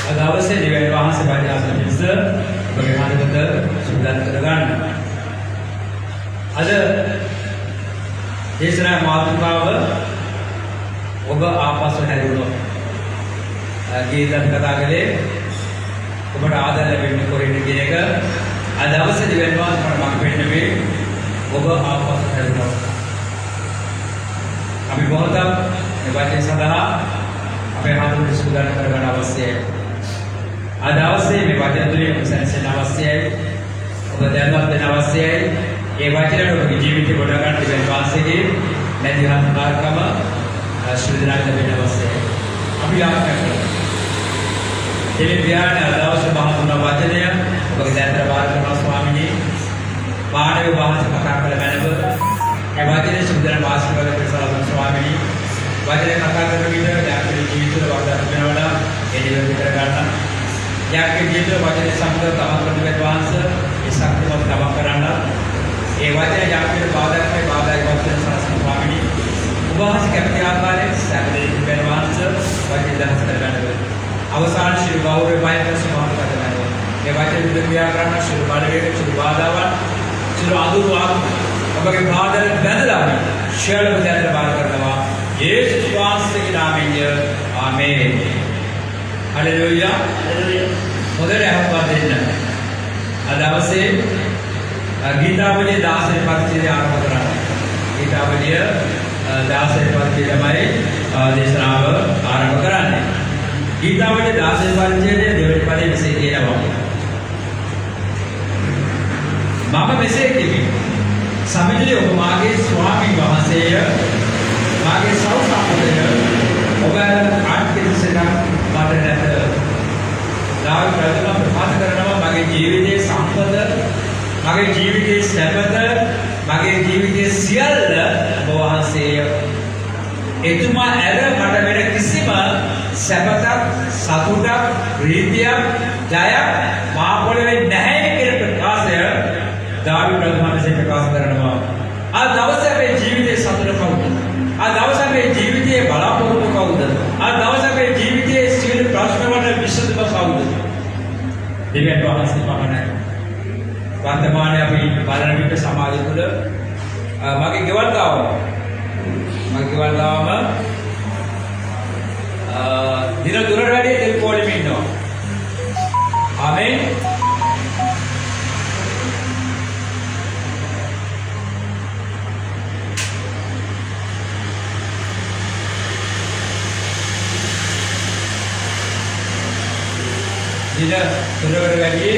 අද අවශ්‍ය දෙවියන් වහන්සේ පරිහාසන පිණිස ඔබගේ හදවත සූදානම් කරගන්න. අද දේශනා මාතෘකාව ඔබ ආපසු හැරුණොත් ගීතම් කතා කළේ ඔබට ආදර ලැබෙන්න කොරින්න කියන එක අද අවශ්‍ය දෙවියන් වහන්සේ මම පෙන්නන්නේ ඔබ ආපසු හැරුණොත් අපි බොහෝම මේ වචන සඳහා අපේ හදවත සූදානම් කරගන්න අවශ්‍යයි. අද අවශ්‍ය මේ වචන තුලින් ඔබ සැනසෙන්න අවශ්‍යයි. ඔබ දැනුවත් වෙන්න අවශ්‍යයි. ඒ වචනවල ඔබගේ ජීවිතේ ගොඩ ගන්න දෙවියන් වහන්සේගේ නැති හත්කාරකම ශ්‍රද්ධාවෙන් ලැබෙන්න අවශ්‍යයි. අපි ආශා කරමු. දෙවි ධ්‍යාන අද අවශ්‍ය මහතුන වචනය ඔබගේ දැනතර බාර කරනවා ස්වාමීනි. පාඩේ වහන්සේ කතා කළ මැනව ඒ වචනේ ශ්‍රද්ධාවෙන් ආශිර්වාද කරනවා ස්වාමීනි. වචනේ කතා කරන විට යාත්‍රී ජීවිතවල වර්ධනය වෙනවා ඒ නිවැරදි කර ගන්න. යාත්‍රී ජීවිතවල වචනේ සම්බන්ධ තමන් ප්‍රතිපද වහන්සේ ඒ ශක්තිමත් තමන් කරන්න. ඒ වචනේ යාත්‍රී බාධායි වචන සාසන ස්වාමීනි. ඔබ වහන්සේ කැමති ආකාරයෙන් සැකදී ප්‍රතිපද වහන්සේ වචනේ දහස් කර ගන්න. අවසාන ශ්‍රී ගෞරව වෛද්‍ය සමාන කරනවා. මේ වචනේ විද ක්‍රියා කරන ශ්‍රී බලවේග ශ්‍රී බාධාවන් ශ්‍රී අදුරුවා ඔබගේ බාධා බැඳලා ශීල විද්‍යාවට බාර කරනවා. යේසුස් වහන්සේගේ නාමයෙන් ආමේන්. හලෙලූයා. හොඳට අහපන් දෙන්න. අද අවසේ ගීතාවලිය 16 පරිච්ඡේදය ආරම්භ කරන්නේ. ගීතාවලිය 16 පරිච්ඡේදයමයි දේශනාව ආරම්භ කරන්නේ. ගීතාවලිය 16 පරිච්ඡේදය දෙවෙනි පදයේ මෙසේ කියනවා. මම මෙසේ කිවි. සමිතියේ ඔබ මාගේ ස්වාමීන් වහන්සේය. මාගේ සෞසාපදය ඔබ ආත්මිකසෙන් මට නැත. දාවි ප්‍රතිමා ප්‍රකාශ කරනවා මගේ ජීවිතයේ සම්පත මගේ ජීවිතයේ සැපත මගේ ජීවිතයේ සියල්ල ඔබ වහන්සේය. එතුමා ඇර මට වෙන කිසිම සැපතක් සතුටක් ප්‍රීතියක් ජයක් මා පොළවේ නැහැ කියන ප්‍රකාශය දාවි ප්‍රතිමා මෙසේ ප්‍රකාශ කරනවා. ආ දවසේ අපේ ජීවිතයේ සතුට කවුද? ආ දවසේ අපේ ජීවිතයේ බලාපොරොත්තු කවුද? ආ දවසේ අපේ ජීවිතයේ සියලු ප්‍රශ්න වලට විසඳුම කවුද? දෙවියන් වහන්සේ පමණයි. වර්තමානයේ අපි බලන විට සමාජය තුළ මගේ ගෙවල් ගාවම දින දුරට වැඩි තෙල් පොලිම ඉන්නවා. ආමේන්. දින තුනකට වැඩි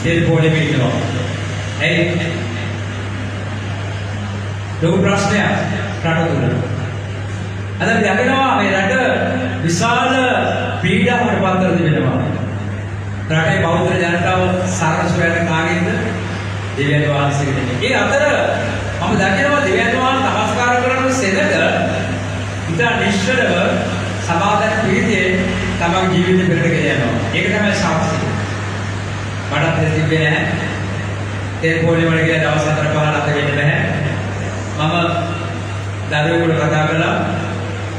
තෙල් පොලිම ඉන්නවා. එයි ලොකු ප්‍රශ්නයක් රට තුල. අද අපි දකිනවා මේ රට විශාල පීඩාවකට පත් කර දෙනවා. රටේ බෞද්ධ ජනතාව සරණ සොයන කාගෙන්ද? දෙවියන් වහන්සේගෙන්. ඒ අතර මම දකිනවා දෙවියන් වහන්සේ නමස්කාර කරන සෙනග ඉතා නිශ්චලව සමාදාන ප්‍රීතියේ තමන් ජීවිතේ පෙරටගෙන යනවා. ඒක තමයි සාක්ෂිය. මටත් තිබෙන්නේ නැහැ. ඒ පොළේ වල ගිය දවස් 4 5 නැත වෙන්නේ නැහැ. මම දරුවෙකුට කතා කළා.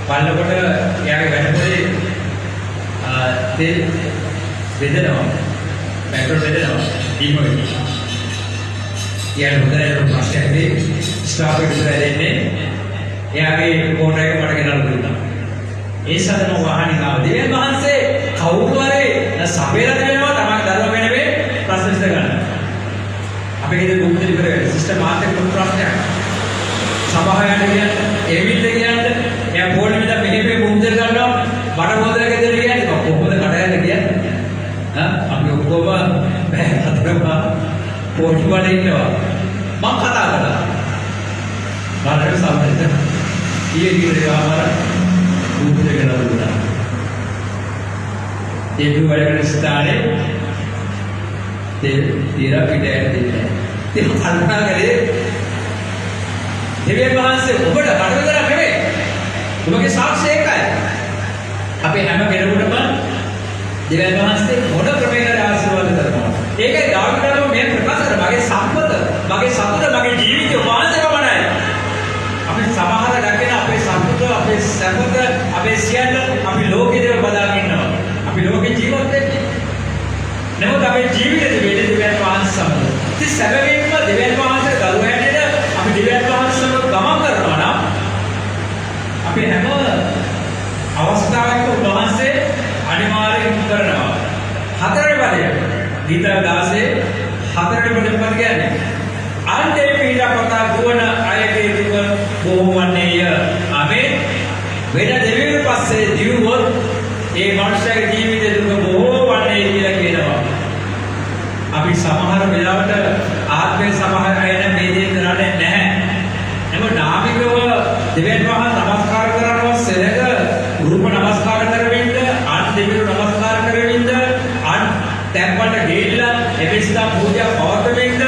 බලනකොට එයාගේ වැඩපොලේ තෙල් බෙදනවා. පෙට්‍රල් බෙදනවා. දීපොලේ. එයාට හොඳට ප්‍රශ්නයක් දී ස්ටාප් එකට දෙන්නේ. එයාගේ ෆෝන් එක මට ගෙනල්ලා දුන්නා. ඒ සදන වහනින් ආව දෙවියන් වහන්සේ කවුරු හරි සබේලා දෙනවා තමයි දරුවා වෙනවේ ප්‍රශ්න විසඳ ගන්න. අපේ ගෙදර දුක්දලි ඉවර වෙලා සිස්ටම් මාත් එක්ක ප්‍රශ්නයක්. සභාවට කියන්නේ එවිත් කියන්නේ එයා පොඩි මිද මෙහෙම මුන්දර ගන්නවා බඩ හොදලා ගෙදර කියන්නේ කොහොමද කඩයන්න කියන්නේ අපි ඔක්කොම බෑ හතරම පොඩි වල ඉන්නවා මම කතා කරා මාතෘ සම්බන්ධ ඊයේ ආවර මුන්දර ගන්නවා ඒ දුවලකට ස්ථානේ තීර පිටයට දෙන්නේ ඉතින් කල්පනා කරේ දෙවියන් වහන්සේ ඔබට කඩවදලා නෙවෙයි. ඔබගේ සාක්ෂිය ඒකයි. අපි හැම කෙනෙකුටම දෙවියන් වහන්සේ මොන ක්‍රමයකට ආශිර්වාද කරනවා. ඒකයි දාවිදම මේ ප්‍රකාශ කර මගේ සම්පත, මගේ සතුට, මගේ ජීවිතය වහන්සේ පමණයි. අපි සමහර දකින අපේ සතුට, අපේ සැපත, අපේ සියල්ල අපි ලෝකෙදම බදාගෙන ඉන්නවා. ඉතින් සැබවින්ම දෙවියන් වහන්සේ දරුවෝ හැටියට අපි දෙවියන් වහන්සේව ගමන් කරනවා නම් අපි හැම අවස්ථාවකම උන්වහන්සේ අනිවාර්යයෙන් කරනවා. හතරවෙනි පදය ගීත 16 හතරවෙනි පදය කියන්නේ අන්තේ පීඩාපතා ගුණ අයගේ දුක බොහෝ වන්නේය. ආමේන්. වෙන දෙවියන් පස්සේ දිවුවොත් ඒ මනුෂ්‍යගේ ජීවිතේ දුක බොහෝ වන්නේ කියලා කියනවා. අපි සමහර වෙලාවට ආත්මේ සමහර අය මේ දේ කරන්නේ නැහැ. එම නාමිකව දෙවියන් වහන්සේ නමස්කාර කරනවා සෙනග රූප නමස්කාර කරමින්ද අන් දෙවියන් නමස්කාර කරමින්ද අන් තැන්පට ගිහිල්ලා එවිස්ථා පූජා පවත්වමින්ද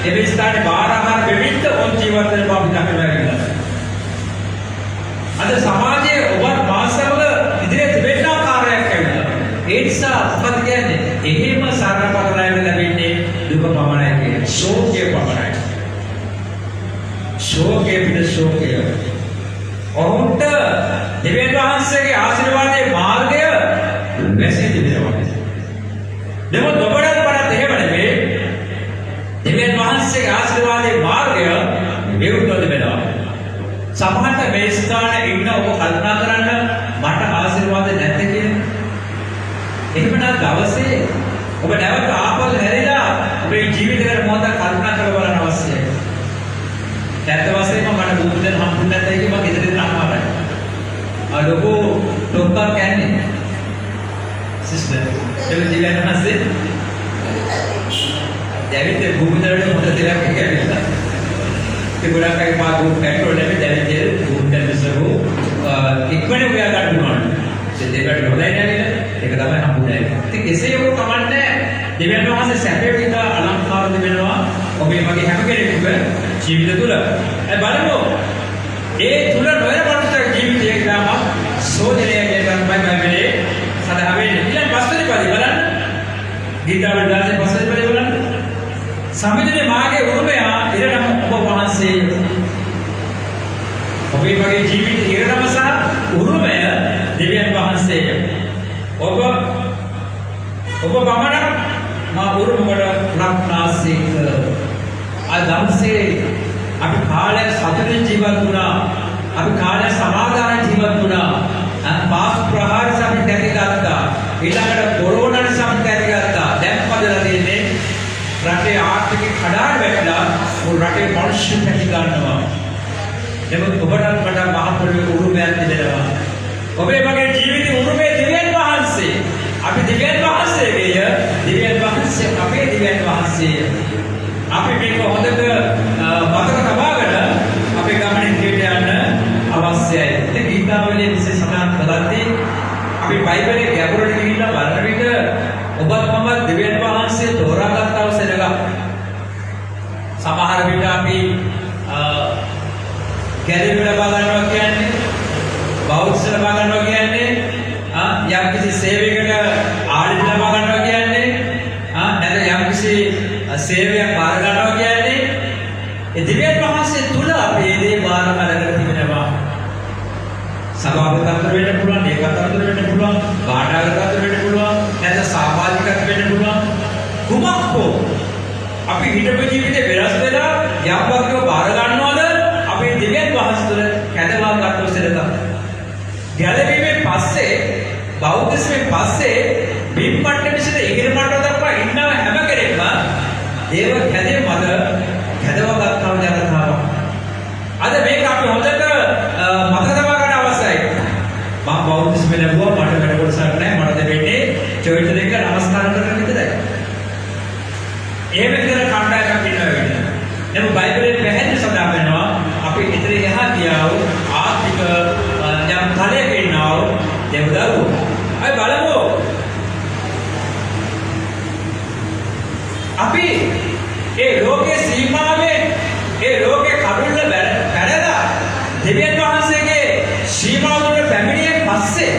එවිස්ථානේ බාර ආහාර වෙමින්ද ඔන් ජීවත් වෙන බව අපි දකිනවා. අද සමාජයේ ඔබත් මාසවල ඉදිරියට වෙන්න ආකාරයක් ඇවිල්ලා ඒ නිසා මොකද කියන්නේ එහෙම සාරපතරයෙන් ලැබෙන්නේ දුක පමණයි කියන්නේ ශෝකය පමණයි. ශෝකය පිට ශෝකය. ඔහුට දෙවියන් වහන්සේගේ ආශිර්වාදයේ මාර්ගය වැසී තිබෙනවා. දෙමොත් ඔබට බලන්න එහෙම නෙමෙයි. දෙවියන් වහන්සේගේ ආශිර්වාදයේ මාර්ගය විරුද්ධව තිබෙනවා. සමහරට මේ ස්ථානයේ ඉන්න ඔබ කල්පනා කරන්න මට ආශිර්වාද නැද්ද කියලා. එහෙම නම් දවසේ ඔබ නැවත ආපහු හැරිලා ඔබේ ජීවිතේට මොහොතක් කල්පනා කරලා බලන්න අවශ්‍යයි. ඇත්ත වශයෙන්ම මට බුදුදෙන හම්බුනේ නැත්නම් ඒක මම ගෙදරින් අහමාරයි. අලෝකෝ ඩොක්ටර් කියන්නේ සිස්ටර් ඒක දිලන නැස්සේ දැවිත් බුදුදෙනට මොකද දෙයක් කියලා. ඒ ගොඩක් අය පාගු පෙට්‍රෝල් එකේ දැවිත් බුදුදෙන විසරෝ ඉක්මන උයා ගන්න ඕන. ඒ දෙකට හොදයි නේද? ඒක තමයි හම්බුනේ. ඉතින් කෙසේ හෝ කමන්නේ දෙවියන් වහන්සේ සැපේ විඳ අලංකාර දෙනවා ඔබේ වගේ හැම කෙනෙකුගේ ජීවිත තුළ. ඒ බලමු. ඒ තුල නොයරපත් ජීවිතයේ ගාම සෝදනයේ කියන බයිබලයේ සඳහන් වෙන්නේ. ඊළඟ පස්වෙනි පදේ බලන්න. ගීතාවල 16 පස්වෙනි පදේ බලන්න. සමිතියේ මාගේ උරුමය ඉරණම ඔබ වහන්සේ. ඔබේ වගේ ජීවිත ඉරණම සහ උරුමය දෙවියන් වහන්සේය. ඔබ පමණක් මා උරුමකට ලක්නාසේක. අදම්සේ අපි කාලය සතුටින් ජීවත් වුණා. අපි කාලය සමාදාන ජීවත් වුණා. පාස් ප්‍රහාර සමිත දැකගත්තා. ඊළඟට කොරෝනා සමිත දැකගත්තා. දැන් පදලා තියෙන්නේ රටේ ආර්ථික කඩාවැ වැටලා රටේ මිනිස්සු පැටි ගන්නවා. එතකොට ඔබට මට මහ පොළොවේ උරුමයක් තිබෙනවා. ඔබේ මගේ ජීවිතේ උරුමේ දෙවියන් වහන්සේ. අපි දෙවියන් වහන්සේගේය. දෙවියන් වහන්සේ අපේ දෙවියන් වහන්සේය. අපි මේක හොඳට මතක තබාගෙන අපේ ගමනේ ඉදිරියට යන්න අවශ්‍යයි. ඉතින් ගීතාවලියේ විශේෂ සඳහන් කරද්දී අපි බයිබලයේ ගැඹුරට ගිහිල්ලා බලන විට ඔබත් මම දෙවියන් වහන්සේ තෝරාගත්තා වූ සෙනග. සමහර විට අපි කැලේ ලබා ගන්නවා කියන්නේ බෞද්ධ ලබා ගන්නවා කියන්නේ යම් කිසි සේවයකට ආඩිත ලබා ගන්නවා කියන්නේ නැත්නම් යම් කිසි සේවයක් බාර ගන්නවා කියන්නේ ඒ දෙවියන් වහන්සේ තුල අපි මේ දේ බාර ගන්න තිබෙනවා. සභාවකට වෙන්න පුළුවන්, ඒකකට වෙන්න පුළුවන්, බාඩාකට වෙන්න පුළුවන්, නැත්නම් සමාජිකකට වෙන්න පුළුවන්. කුමක් හෝ අපි හිතපු ජීවිතේ වෙනස් වෙලා යම් වර්ගව බාර ගන්නවද අපේ දෙවියන් වහන්සේ තුල කැදවා ගන්න උසලක. ගැලවීමෙන් පස්සේ බෞද්ධස්මෙන් පස්සේ බිම්පට්ට විසිට ඉගෙන මට්ටම දක්වා ඉන්නව හැම කෙනෙක්ම දේව කැදේ මත කැදවා ගන්නා ජනතාව. අද මේක අපි හොඳට මතක තබා ගන්න අවශ්‍යයි. මම බෞද්ධස්ම ලැබුවා මට වැඩ කොටසක් නැහැ මට දෙන්නේ චර්ච් එකක නමස්කාර කරන විතරයි. එහෙම විතර කණ්ඩායමක් ඉන්නවා වෙන්නේ. නමුත් බයිබලයේ පැහැදිලි සඳහන් වෙනවා අපි ඉදිරි යහා ගියා වූ ආර්ථික යම් තලයක ඉන්නා වූ දෙව්දරුවෝ. අය බලමු. අපි ඒ ලෝකේ සීමාවේ ඒ ලෝකේ කඩුල්ල පැනලා දෙවියන් වහන්සේගේ සීමාව තුළ පැමිණියෙන් පස්සේ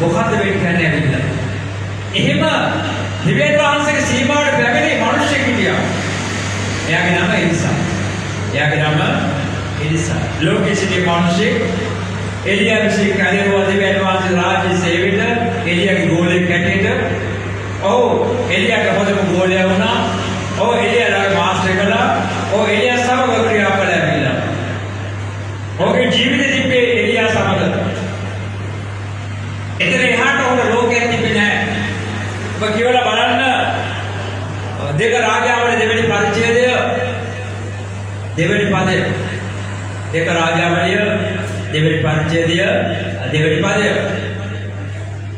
මොකද්ද වෙන්නේ ඇවිල්ලා? එහෙම දෙවියන් වහන්සේගේ සීමාවට පැමිණි මිනිස්සෙක් හිටියා. එයාගේ නම එලිසා. එයාගේ නම එලිසා. ලෝකයේ සිටි මිනිස්සෙක් එලියා විසින් කැදෙනවා දෙවියන් වහන්සේ රාජ්‍ය සේවයට එලියාගේ ගෝලෙක් හැටියට. ඔව් එලියාගේ හොඳම ගෝලයා වුණා. දෙවෙනි පදය. දෙක රාජාවලිය දෙවෙනි පරිච්ඡේදය දෙවෙනි පදය.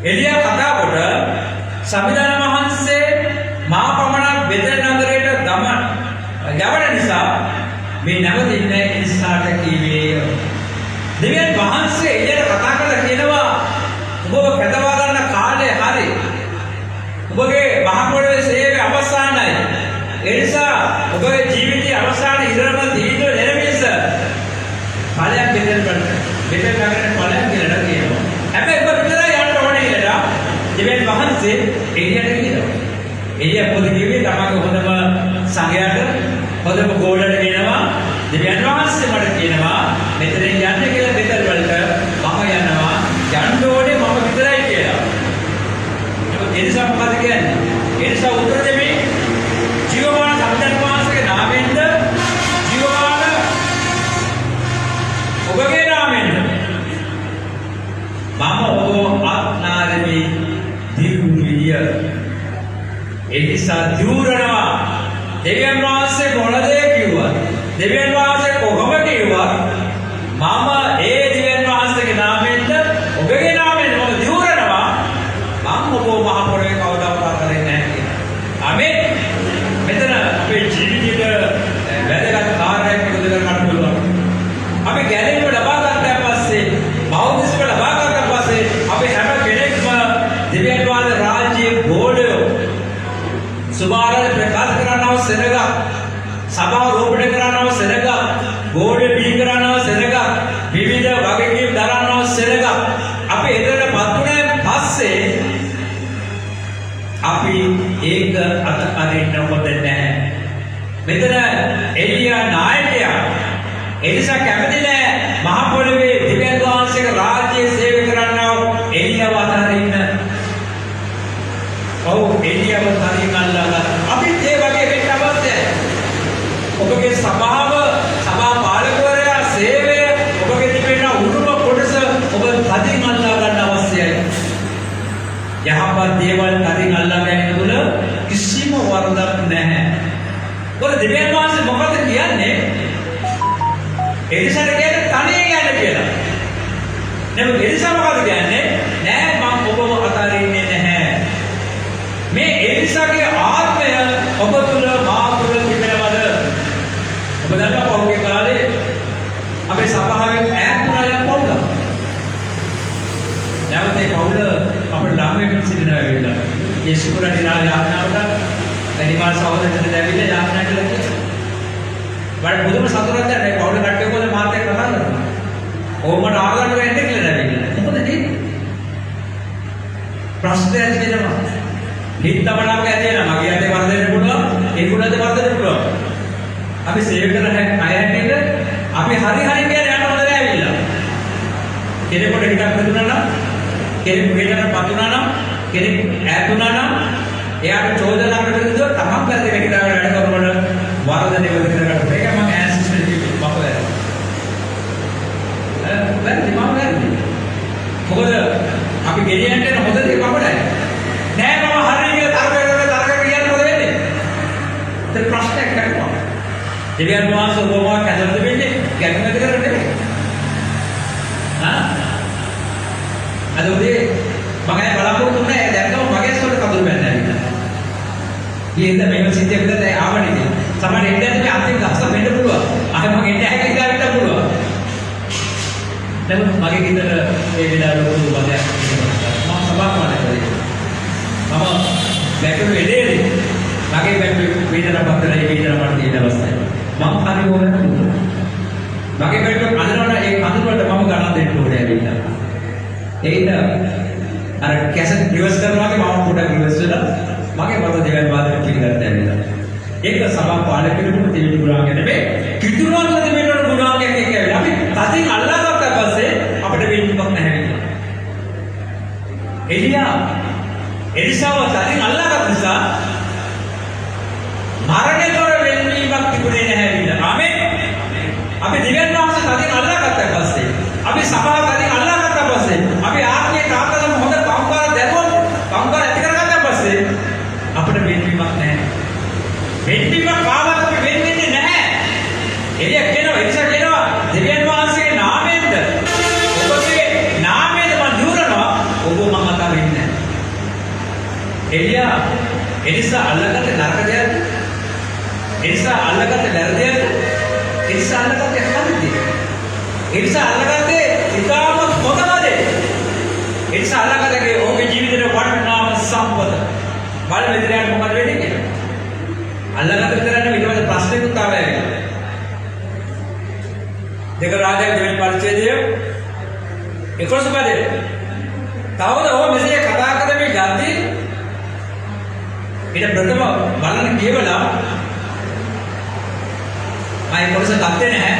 එලියා කතා කොට සමිදාන වහන්සේ මා පමණක් බෙදෙන නගරයට යවන නිසා මේ නැවත ඉන්න ඉස්සාට කීවේ. දෙවියන් වහන්සේ එළියට කතා කරලා කියනවා ඔබව කැදවා ගන්න කාලය හරි. ඔබගේ මහ පොළොවේ සේවය අවසానයි. ඒ නිසා ඔබගේ ජීවිතයේ අවසාන ඉරම දීර්ඝ නිර්මිස ඵලයක් බෙදෙන්න බෙදෙන්න ගන්න ඵලයක් කියලා කියනවා. හැබැයි ඔබ විතරයි යන්න ඕනේ කියලා දෙවියන් වහන්සේ එළියට කියනවා. එළිය පොඩි කිව්වේ තමගේ හොඳම සංඝයාට හොඳම ගෝලට කියනවා දෙවියන් වහන්සේ මට කියනවා මෙතනින් යන්න කියලා බෙදල් වලට මම යනවා යන්න ඕනේ මම විතරයි කියලා. ඒ නිසා මොකද කියන්නේ? ඒ නිසා උත්තර දෙමි ජීවමාන සම්පූර්ණ වහන්සේගේ නාමයෙන්ද ජීවමාන ඔබගේ නාමයෙන්ද මම ඔබ ආත්නාරමි දිරුවිය. ඒ නිසා දිරුරනවා දෙවියන් වහන්සේ මොනද කිව්වා? දෙවියන් වහන්සේ කොහොම කිව්වා? මම ඒ දෙවියන් වහන්සේගේ නාමයෙන්ද ඔබගේ නාමයෙන්ද මම දිරුරනවා මම ඔබ මහ පොළොවේ කවදාවත් කරන්නේ නැහැ කියලා. ආමේන්. මෙතන අපේ ජීවිතේට වැදගත් කාර්යයක් එකතු කරගන්න පුළුවන්. අපි ගැලවීම ලබා ගන්න පස්සේ බෞද්ධිස්ම ලබා ගන්න පස්සේ අපි හැම කෙනෙක්ම දෙවියන් වහන්සේ රාජ්‍යයේ ගෝලය සුභාරය ප්‍රකාශ කරනව සෙනග සභාව රෝපණය කරනව සෙනග ගෝලය බී කරනව සෙනග විවිධ වගකීම් දරනව සෙනග අපි එතනපත් වුණාන් පස්සේ අපි ඒක අරින්න හොඳ නැහැ. මෙතන එලියා නායකයා එලිසා කැමති නැහැ මහ පොළොවේ දෙවියන් වහන්සේගේ රාජ්‍යයේ සේවය කරන්නව එලියාව අතරින්න. ඔව් එලියාව තරින් අල්ලලා අපි ඒ වගේ වෙන්න අවශ්‍යයි. ඔබගේ සභා පාලකවරයා සේවය ඔබගේ තිබෙන උරුම කොටස ඔබ තදින් අල්ලා ගන්න අවශ්‍යයි. යහපත් දේවල් තදින් අල්ලා ගැනීම තුළ කිසිම වරදක් නැහැ. ඔබ දෙවියන් වහන්සේ මොකද කියන්නේ? එලිසාට කියන්නේ තනියෙන් යන්න කියලා. නමුත් එලිසා මොකද කියන්නේ? නෑ මම ඔබව අතාරින්නේ නැහැ. මේ එලිසාගේ ආත්මය ඔබ තුළ මා තුළ තිබෙනවද? ඔබ දන්නවා පෞගේ කාලේ අපේ සභාවෙන් ඈත් වුණා යන පෞල. නැවත ඒ පෞල අපේ ළඟම සිටිනවා වෙලා. ඒ සුකුරා දිනා යාඥාවට අනිවාර්ය සහෝදරයන්ට දැවිලා යාඥා කළා කියලා. වඩ මුදුම සතුටක් දැන් මේ පෞල කට්ටිය කොහොමද මාත් එක්ක කතා කරනවා. ඕමට ආගන්න වෙන්නේ කියලා දැවිලා. මොකද මේ ප්‍රශ්නය ඇතිවෙනවා. හිතවලක් ඇති වෙනවා. මගේ අතේ වර්ධනය පුළුවන්. ඒකුණද වර්ධනය පුළුවන්. අපි සේව කරන අය හැටියට අපි හරි කියන්නේ යන්න හොඳ නෑ ඇවිල්ලා. කෙනෙකුට හිතක් හදුනා නම් කෙනෙකු වේදනාවක් පතුනා නම් කෙනෙක් ඈතුනා නම් එයාට චෝදනා කරද්දී තමක් වැරදි වෙකිටාගෙන වැඩ කරනකොට වර්ධනය වෙන්න කරගන්න. ඒක මම ඇන්සිස්ටර් කිව්වේ බපලයි. වැරදි මම වැරදි. මොකද අපි ගෙනියන්න යන හොඳ දේ බපලයි. නෑ මම හරි කියලා තරක කියන්න මොකද වෙන්නේ? ඒක ප්‍රශ්නයක් කරනවා. දෙවියන් වහන්සේ ඔබව කැදලා දෙන්නේ ගැටුමකට කරන්නේ. අද උදේ මම බලාපොරොත්තු වුණා දැක්කම මගේ ඇස්වලට කඳුළු බැලලා ඉන්නවා. ඊයෙන්ද මේක සිද්ධ වෙද්දී දැන් ආවනේ. සමහර එන්නේ මේ අන්තිම දවස වෙන්න පුළුවන්. අහම මම එන්නේ නැහැ කියලා හිතා වෙන්න පුළුවන්. දැන් මගේ ගෙදර මේ වෙලාවට ලොකු බඩයක් මම සභාවකට කරේ. මම බැටරි එදේනේ. මගේ බැටරි වේදනාවක් පතරේ වේදනාවක් තියෙන අවස්ථාවේ. මම හරි ඕනද? මගේ බැටරි අඳනවන ඒ කඳුළු වලට මම ගණන් දෙන්න ඕනේ ඇවිල්ලා. ඒිට අර කැසට් රිවර්ස් කරනවා වගේ මම පොඩක් රිවර්ස් වෙලා මගේ මත දෙවල් වාදනය පිළිගන්න ඇවිල්ලා. ඒක සභා පාලකයෙකුට තිබෙන ගුණාංග නෙමෙයි. කිතුරුවන්ට තිබෙන ගුණාංගයක් එක්ක ඇවිල්ලා අපි තදින් අල්ලාගත්ත පස්සේ අපිට වෙන්නවක් නැහැ කියලා. එලිසාව තදින් අල්ලාගත්ත නිසා මරණයතර වෙන්නීමක් තිබුණේ නැහැ කියලා. ආමේන්. අපි දිව්‍යන් වහන්සේ තදින් අල්ලාගත්ත පස්සේ අපි සභාව තදින් අල්ලාගත්ත පස්සේ අපි ආත්මයේ තාත්තලම හොඳ කම්කාර දැනුවත් කම්කාර ඇති කරගත්ත පස්සේ අපිට වෙන්නීමක් නැහැ. වෙන්නීමක් ආවත් අපි වෙන්නේ නැහැ. එලියා එනිසා අල්ලගත්තේ නරක දෙයක්ද? එනිසා අල්ලගත්තේ වැරදි දෙයක්ද? එනිසා අල්ලගත්තේ හරිද? එනිසා අල්ලගත්තේ ඉතාම හොඳම දේ. එනිසා අල්ලගත්තේ ඔහුගේ ජීවිතේ වටිනාම සම්පත. බලන්න මෙතනට මොකද වෙන්නේ කියලා. අල්ලගත්ත විතරක් නෙවෙයි ඊට පස්සේ ප්‍රශ්නෙකුත් ආවයි. දෙක රාජ්‍යයේ දෙවෙනි පරිච්ඡේදය 11 පදේ. තවද ඔහු මෙසේ කතා කරමින් යද්දී ඊට ප්‍රථම බලන්න කියවලා මම කොටස ගත්තේ නැහැ.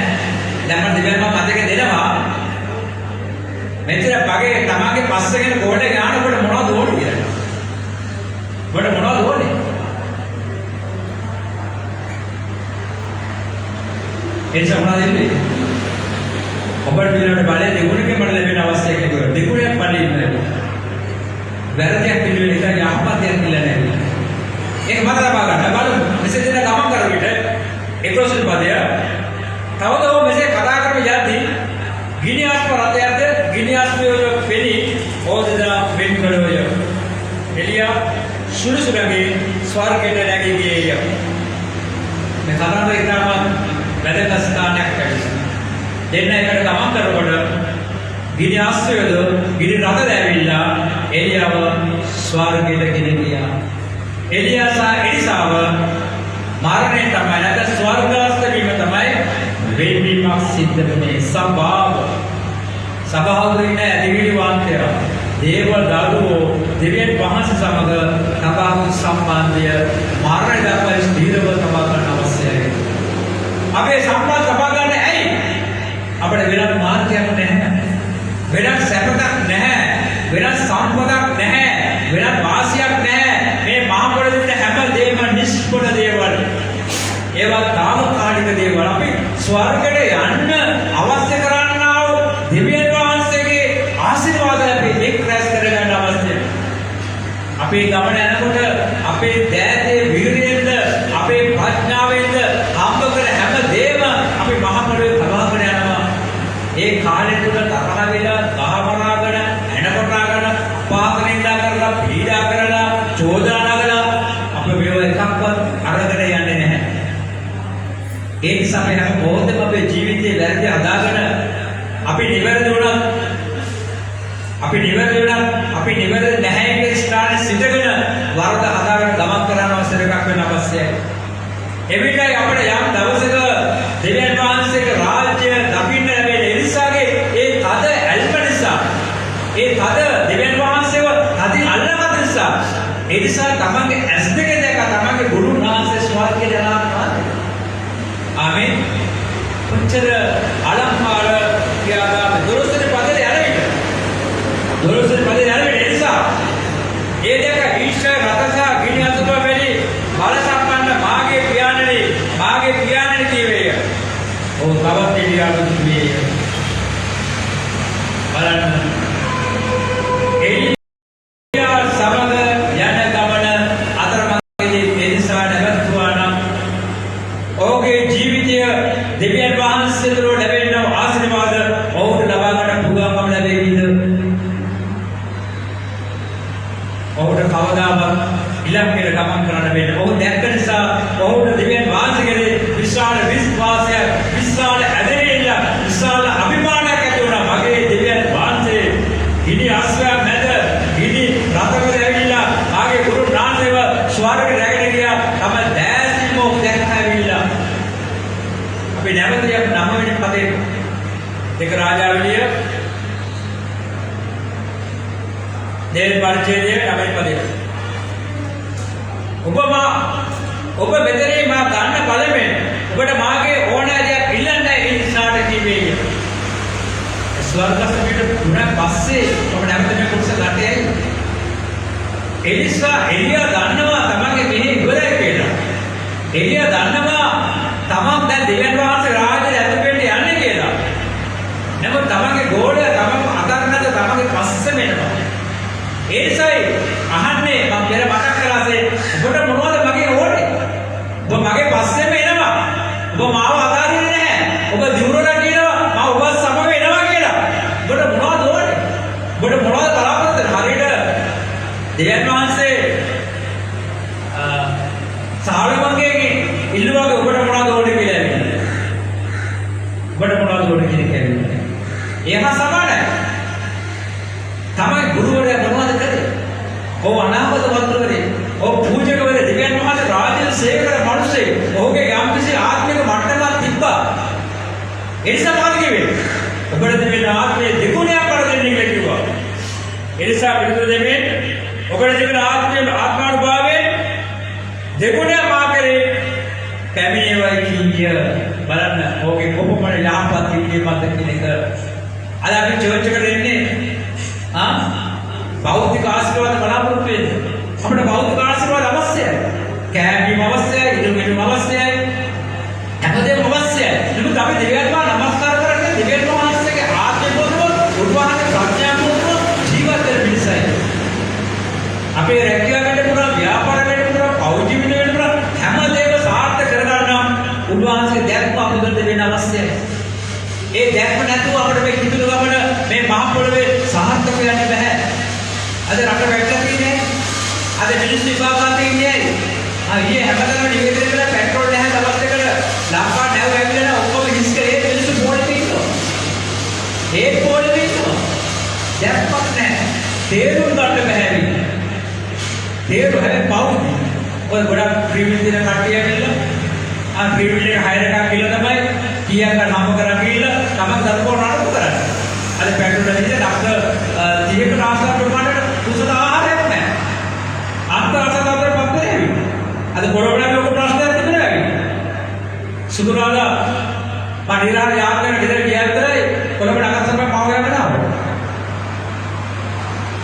දැන් මම දෙවියන් මම මතක දෙනවා. මෙතන පගේ තමාගේ පස්සගෙන ගෝඩේ ගානකොට මොනවද ඕනේ කියලා. මොනවද ඕනේ? එනිසා මොනවද දෙන්නේ? ඔබට පිළිවෙලට බලය දෙගුණකින් මට ලැබෙන අවස්ථාවක් ලැබුණා. දෙගුණයක් බලය ලැබුණා. වැරදියක් පිළිවෙල ඉතින් යහපතක් කියලා නැහැ. ඒක මත ලබා ගන්න බලමු. මෙසේ දෙන ගමන් කරන විට 11 පදය තවද ඔහු මෙසේ කතා කරමින් යද්දී ගිනි ආත්ම රථයද ගිනි ආත්මය පෙනි ඕදදා වෙන් කළෝය. එලියා සුළුසුලගේ ස්වර්ගයට නැගී ගියේය. මේ කතාව ඉතාම වැදගත් ස්ථානයක් ඇවිත්. දෙන්න එකට ගමන් කරනකොට ගිනි ආශ්‍රයද ගිනි රථ දැවිලා එලියාව ස්වර්ගයට ගෙන ගියා. එලියා සහ එලිසාව මරණය තමයි නැත්නම් ස්වර්ගාස්ත වීම තමයි වෙන්වීමක් සිද්ධ වෙන්නේ. සබාවරින ඇදිවිලි වාන්තය දේව දරුවෝ දෙවියන් වහන්සේ සමග තබාපු සම්බන්ධය මරණය දක්වා ස්ථිරව තබා ගන්න අවශ්‍යයි. අපේ සම්බන්ධ තබා ගන්න ඇයි? අපිට වෙනත් මාර්ගයක් නැහැ. වෙනත් සැපතක් නැහැ. වෙනත් සම්පතක් නැහැ. වෙනත් වාසියක් නැහැ. මේ මහ පොළොවේ තියෙන හැම දෙයක්ම නිෂ්පල දේවල්. ඒවා తాමකාලික දේවල්. අපි ස්වර්ගයට යන්න අවශ්‍ය කරන්නා වූ දෙවියන් වහන්සේගේ ආශිර්වාද අපි එක් රැස් කරගන්න අවශ්‍යයි. අපේ ගමන යනකොට අපේ දෑතේ වීරියෙන්ද අපේ ප්‍රඥාවෙන්ද හම්බ කර හැම දෙයක්ම අපි මහ පොළොවේ ප්‍රවාහගෙන යනවා. ඒ කාලේ තුල තරහ වෙලා ගහමරාගෙන එනකොටාගෙන පාතනින්දා කරලා පීඩා කරලා චෝදනා කරලා අපේ මේව එකක්වත් අරගෙන යන්නේ නැහැ. ඒ නිසා අපි හැම මොහොතේම අපේ ජීවිතේ වැරදි හදාගෙන අපි නිවැරදි වුණත් අපි නිවැරදි නැහැ කියන ස්ථානයේ සිටගෙන වරද හදාගෙන ගමන් කරන අවසර එකක් වෙන අවශ්‍යයි. එවිටයි අපිට යම් දවසක දෙවියන් වහන්සේගේ රාජ්‍ය දකින්න ලැබෙන එලිසාගේ ඒ තද ඇල්ම නිසා ඒ තද දෙවියන් වහන්සේව තදින් අල්ලගත් නිසා එලිසා තමන්ගේ ඇස් දෙක දැක තමන්ගේ ගුරුන් වහන්සේ ස්වර්ගයට යනවා. ආමෙන්. කොච්චර අලංකාර කියාගම දොරස්තර පදේ යන්නේ. දොරස්තර පදේ යන්නේ එලිසා ඒ දෙක ඊශ්වර රතසා ගිනි අතුම වෙලි බල සම්පන්න මාගේ පියාණනි කියවේය. ඔව් තවත් එලියාට කිව්වේ. බලන්න. එලියා සමග යන ගමන අතරමඟදී එලිසා නැවතුණා නම් ඔහුගේ ජීවිතය දෙවියන් වහන්සේතුළු ලැබෙන ආශිර්වාද ඔහුට ලබා ගන්න පුළුවන්කම ලැබෙයිද? ඔහුට කවදාවත් ඉලක්කයට ගමන් කරන්න බැහැ. ඔහු දැක්ක නිසා ඔහුට දෙවියන් වහන්සේගේ විශාල විශ්වාසය, විශාල ඇදහිල්ල, විශාල අභිමානයක් ඇති වුණා. මගේ දෙවියන් වහන්සේ ගිනි අස්වැයක් නැද ගිනි රථවල ඇවිල්ලා මාගේ ගුරු නාන්දේව ස්වර්ගයට රැගෙන ගියා. තම දැසින්ම ඔහු දැක්කවිලා. අපි නැවත යම් 9 වෙනි පදේ දෙක රාජාවලිය දෙවන පරිච්ඡේදයේ 9 වෙනි පදේ. ඔබ මෙතනේ මා ගන්න බලමෙන් ඔබට මාගේ ඕනෑ දෙයක් ඉල්ලන්න ඉස්සාට කිව්වේ. ස්වර්ගස්ථයට තුනක් පස්සේ ඔබ නැවත මේ කොටස ගන්නයි. එලියා දන්නවා තමන්ගේ මෙහි ඉවරයි කියලා. එලියා දන්නවා තමන් දැන් දෙවියන් වහන්සේ රාජ්‍යයට ඇතුළු වෙන්න යන්නේ කියලා. නමුත් තමන්ගේ ගෝලයා තමන් අදන්නද තමන්ගේ පස්සෙම එනවා. ඒ නිසායි අහන්නේ මම පෙර මතක් කළාසේ ඔබට මොනවද මගේ ඕනේ? ඔබ මගේ පස්සෙම එනවා. ඔබ මාව අදාරින්නේ නැහැ. ඔබ දියුරලා කියනවා මම ඔබ සමග එනවා කියලා. ඔබට මොනවද ඕනේ? ඔබට මොනවද බලාපොරොත්තු වෙන්නේ? හරියට දෙවියන් වහන්සේ දෙමෙන් ඔකට තිබෙන ආත්මානුභාවයෙන් දෙගුණයක් මා කරේ පැමිණේවයි කීය බලන්න ඕකේ කොපමණ යහපත් ඉන්නේපත් කියන එක අද අපි චර්ච් එකට එන්නේ බෞද්ධික ආශිර්වාද බලාපොරොත්තු වෙන්නේ අපිට බෞද්ධික ආශිර්වාද අවශ්‍යයි කෑමීම අවශ්‍යයි ඉදුමීම අවශ්‍යයි හැමදේම අවශ්‍යයි නමුත් අපි දෙවියන්ට නමස්කාර කරන්නේ දෙවියන් වහන්සේගේ ආත්මය පොතොත් උන්වහන්සේ ප්‍රඥාපූර්වක ජීවත් වෙන මිනිසයි අපේ රැකියාව වෙන්න පුළුවන් ව්‍යාපාර වෙන්න පුළුවන් පෞද්ගලික ජීවිත වෙන්න පුළුවන් හැමදේම සාර්ථක කරගන්න උන්වහන්සේ දැක්ම අපිට දෙන්න අවශ්‍යයි ඒ දැක්ම නැතුව අපිට මේ කිතුළු ගමන මේ මහ පොළවේ සාර්ථක වෙන්න බෑ අද රට වැටලා තියෙන්නේ අද මිනිස්සු විභාගات ඉන්නේ ඊයේ හැමදාම නිවේදනය කරලා පෙට්‍රෝල් නැහැ දවස් දෙකට ලංකාව නැව ඇවිල්ලා ඔක්කොම හිස් කරේ මිනිස්සු පොළේ ඉන්නවා ඒ පොළේ ඉන්නවා දැක්මක් නැහැ තේරුම් ගන්න බෑ තේරුම් හැබැයි පවුනේ ඔය ගොඩක් ක්‍රීමිල් දින කට්ටිය ඇවිල්ලා ක්‍රීමිල් එක හයර එකක් කියලා තමයි කීයක් නම කරන් ගිහලා තමයි දරුවෝ නඩත්තු කරන්නේ අද පෙට්‍රෝල් එකේ ඩොක්ටර් 30කට ආසන්න ප්‍රමාණයට කුසල ආහාරයක් නැහැ අන්තර්ජාලයට පත් වෙන්නේ අද කොරෝනාවේ ලොකු ප්‍රශ්නයක් තිබුණා සුදුරාදා පරිරාර යාත්‍රාවට ගෙදර ගියා විතරයි කොළඹ නගර සභාවේ පාව යගෙන ආවා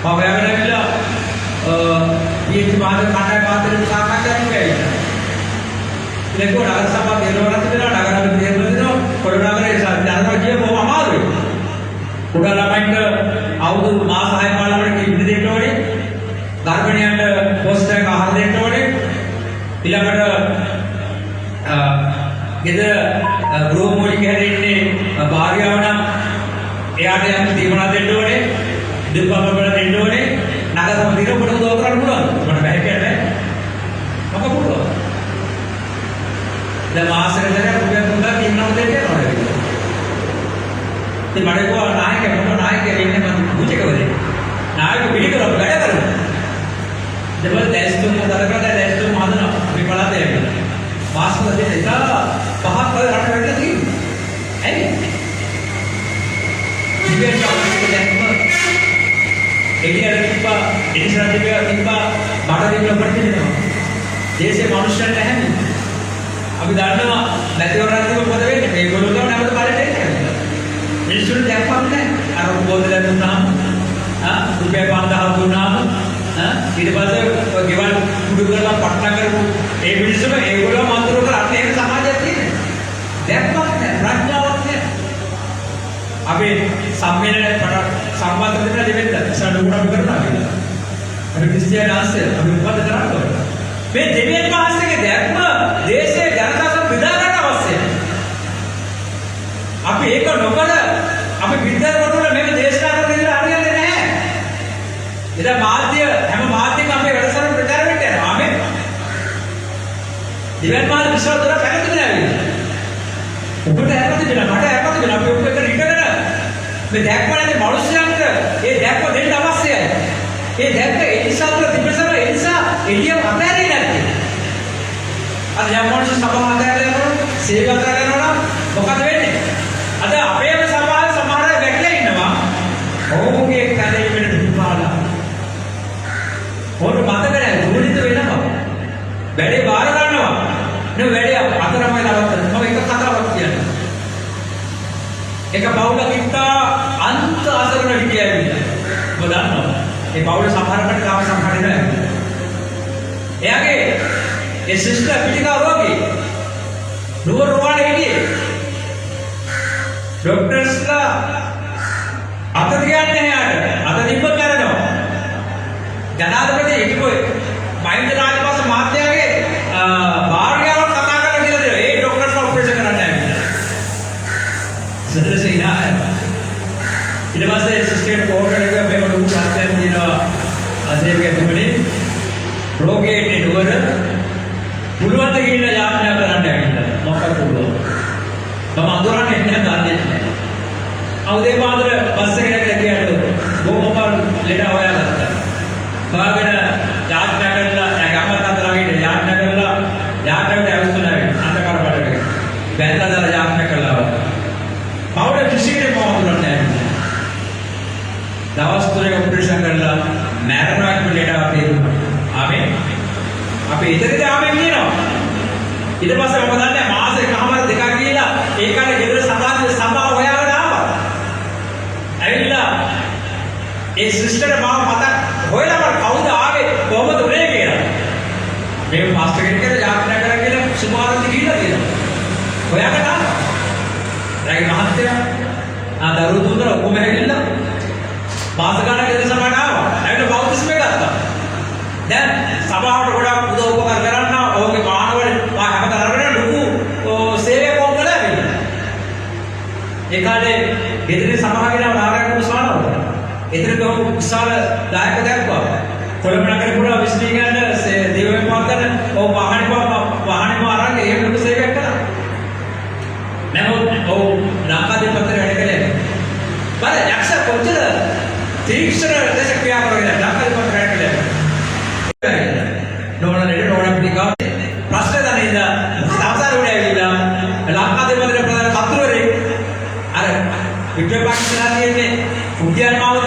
පාව යගෙන ඇවිල්ලා ඊට මාද කණ්ඩායම පාත්‍රෙට සාකච්ඡා කරනවා ඉතින් නගර සභාව දේරවරත් වෙනවා නගර දේරවරත් කොළඹ නගරේ ජනතාව ගිය බොහොම අමාරුයි කුඩා ළමයින්ට අවුරුදු මාස 6 පාලකට කිව්ද දෙන්න ඕනේ ගර්භණියන්ට පෝස්ට් එක ආහාර දෙන්න ඕනේ ඊළඟට ගෙදර ගෘහමූලික හැදෙන්නේ භාර්යාව නම් එයාට යම් දීමනා දෙන්න ඕනේ දුප්පත් බල දෙන්න ඕනේ නගර සමිතියට කොට උදව් කරන්න පුළුවන් මට බෑ කියන්නේ මොකද පුළුවන් දැන් මාසෙකට රුපියල් 3000 දීමනා දෙන්න ඕනේ ඉතින් මට කෝ නායකයෙක් ඉන්නේ මම පුජකවලේ නායක පිළිකරව වැඩ කරනවා දෙවල් දැස්තුම් හදලා දැස්තුම් හදනවා අපි බලන්න යන්න මාස්කල දෙන්න ඉතා පහක් වල රට වෙන්න තියෙන්නේ ඇයි ඉතින් දැක්ම එළියට තිබ්බා ඉනිසරටික තිබ්බා බඩ දෙන්න ප්‍රතිදිනවා දේශේ මිනිස්සුන්ට නැහැ අපි දන්නවා නැතිවරන් තිබ්බ මොකද වෙන්නේ මේගොල්ලෝ ගාව නැවත බලට එන්නේ මිනිස්සුන්ට දැක්මක් නැහැ අර බෝධිලා දුන්නාම රුපියල් 5000 දුන්නාම ඊට පස්සේ ගෙවල් කුඩු කරලා පට්ටම් කරපු ඒ මිනිස්සුම ඒගොල්ලෝ මන්ත්‍ර කරලා අන්න ඒක සමාජයක් තියෙන්නේ දැක්මක් නැහැ ප්‍රඥාවක් නැහැ අපේ සම්මේලන සම්බන්ධ වෙන දෙවෙන්ද සඩුණම් කරනවා කියලා අපි ක්‍රිස්තියානි ආශ්‍රය අපි මොකද කරන්නේ මේ දෙවියන් වහන්සේගේ දැක්ම දේශයේ ජනතාව බෙදා ගන්න අවශ්‍යයි අපි ඒක නොකර අපි විද්‍යාව වල මේක දේශනා කරන විදිහට හරියන්නේ නැහැ. ඉතින් මාධ්‍ය හැම මාධ්‍යකම අපේ වැඩසටහන ප්‍රචාර වෙන්න යනවා. ආමෙන්. දිවෙන් මාධ්‍ය විශ්වාසවල පැහැදිලි නැහැ. ඔබට හැපති වෙන මට හැපති වෙන අපි ඔබ එක්ක ඉඳගෙන මේ දැක්මනේ මනුස්සයන්ට ඒ දැක්ම දෙන්න අවශ්‍යයි. ඒ දැක්ම ඒ නිසා තුළ තිබෙනවා ඒ නිසා එළිය අතහැරෙන්නේ නැත්තේ. අද යම් මොනස සභාව අතහැරලා සේවය අතහැරලා මොකද වෙන්නේ? අද අපේම සමාජ සමහර අය වැටලා ඉන්නවා. ඕකේ කඩේ වෙන දුපාලා. ඕක මතක නැහැ දුරිත වෙනවා. වැඩේ බාර ගන්නවා. නේ වැඩේ අතරමයි නවත්තන. මම එක කතාවක් කියන්නම්. එක බවුලක් ඉත්තා අන්ත අසරණ හිටියයි. ඔබ දන්නවා. ඒ බවුල සමහරකට තාම සමහරට නැහැ. එයාගේ ඒ සිස්ටර් පිටිකා රෝගී. නුවර රෝවානේ හිටියේ. ડોක්ටර්ස්ලා අත තියන්නේ නැහැ අත තිබ්බ කරනවා ජනාධිපති හිටපොයි මහින්ද රාජපක්ෂ මහත්තයාගේ භාර්යාව කතා කරලා කියලා දෙනවා ඒ ડોක්ටර්ස්ලා ඔපරේෂන් කරන්න නැහැ සදරසිනා ඊට පස්සේ සිස්ටර් කෝඩර් එක මේක ලොකු සත්‍යයක් දිනවා අසේකේ තුමනේ රෝගයේ නුවර පුළුවන් ද කියලා යාඥා කරන්න ඇවිල්ලා මොකක්ද පුළුවන් තම අඳුරන්නේ නැහැ දන්නේ නැහැ. අවුදේ පාන්දර බස් එකකට ගියාට බොහොම ලෙඩ හොයාගත්තා. බාගෙන යාත්‍රා කරලා යමකට ළඟට යාත්‍රා කරලා යාත්‍රාවට අවශ්‍යයි අන්තකාර බඩට. බැලලා දාලා යාත්‍රා කළා. පවුල කිසිම මොහොතක් නැහැ. දවස් තුනක ඔපරේෂන් කරලා මැර අපි ඉදිරියට ආවෙන් කියනවා. ඊට පස්සේ මම දන්නේ මාස එකමාර දෙකක් ගිහිලා ඒ කාලේ ගෙදර සභාව හොයාගෙන ආවා. ඇවිල්ලා ඒ සිස්ටර් මාව මතක් හොයලා මම කවුද ආවේ කොහොමද උනේ කියලා. මේ පාස්ටර් කෙනෙක් කියලා යාත්‍රා කරා කියලා සුමාරන්ති ගිහිලා තියෙනවා. හොයාගෙන ආවා. රැයි මහත්තයා දරුවෝ තුන්දර ඔක්කොම ඇවිල්ලා මාස ගානක් ගෙදර සභාවට ආවා. ඇවිල්ලා බෞද්ධිස්මේ ගත්තා. දැන් සභාවට ගොඩක් උදව් උපකාර කරන්න ඔහුගේ මානවල හැමදාම අරගෙන ලොකු සේවයක් වුණ කළා වෙන්නේ. ඒ කාලේ ගෙදරේ සභාවගෙන නාරයන්ගේ සානවල. එතන ගොහොම විශාල දායක දැක්වා. කොළඹ නගරේ පුරා විශ්ලී ගන්න දේවයන් පාතන වාහනේ අරන් ඒ ලොකු සේවයක් කළා. නමුත් ඔව් ලංකාදීපතේ වැඩ කළේ. බලන්න යක්ෂ කොච්චර තීක්ෂණ දේශ ක්‍රියා කරගෙන ලංකාදීපතේ වැඩ කළේ. නෝන පිටිකා ප්‍රශ්න දන්නේ සාසාර උඩ ඇවිල්ලා ලංකාදීපතේ ප්‍රධාන කතුවරේ අර වික්ටර් පාකිස්තානයේ කුඩියන් මාවත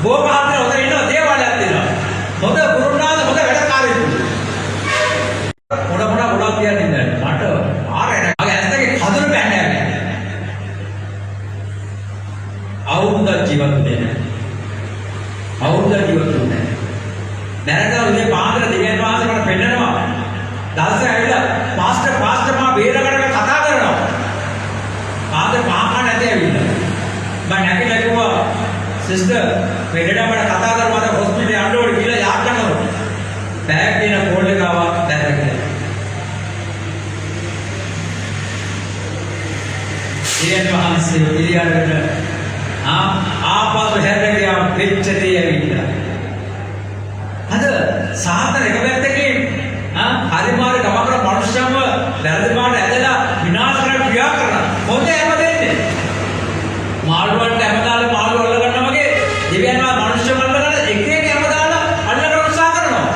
බොහොම හතර උතර ඉන්න දේවාලයක් තියෙනවා. හොඳ පුරුණාද හොඳ වැඩකාරයෙක්. මොඩ කියන්නේ නැහැ. මට ආරේ මගේ ඇත්තගේ කදර බෑන්නේ නැහැ. අවුරුද්ද ජීවත් වෙන්නේ. දැනගා උදේ පාන්දර දෙවියන් වහන්සේ මට පෙන්නනවා. දවසේ ඇවිල්ලා පාස්ටර් මා බේරගන්න කතා කරනවා. පාන්දර පාහා නැති ඇවිල්ලා. මම නැගිටලා කිව්වා සිස්ටර් මෙහෙට අපට කතා කරමු අද හොස්පිටල් යන්න ඕනේ කියලා යාත්‍රා කරමු. බෑග් දෙන කෝල් එක ආවා දැක්කේ. දෙවියන් වහන්සේ ඉරියාවට ආපහු හැරගෙන පිටතේ ඇවිල්ලා. අද සාතන එක පැත්තකින් හරිමාරේ ගමකර මනුෂ්‍යයන්ව වැරදි පාට ඇදලා විනාශ කරන්න ක්‍රියා කරනවා. මොකද හැම දෙන්නේ? මාළුවන්ට හැමදාම මාළු අල්ල ගන්නවා වගේ දෙවියන් වහන්සේ මනුෂ්‍යයන්ව අල්ලගෙන එක හැමදාම අල්ලගෙන උත්සාහ කරනවා.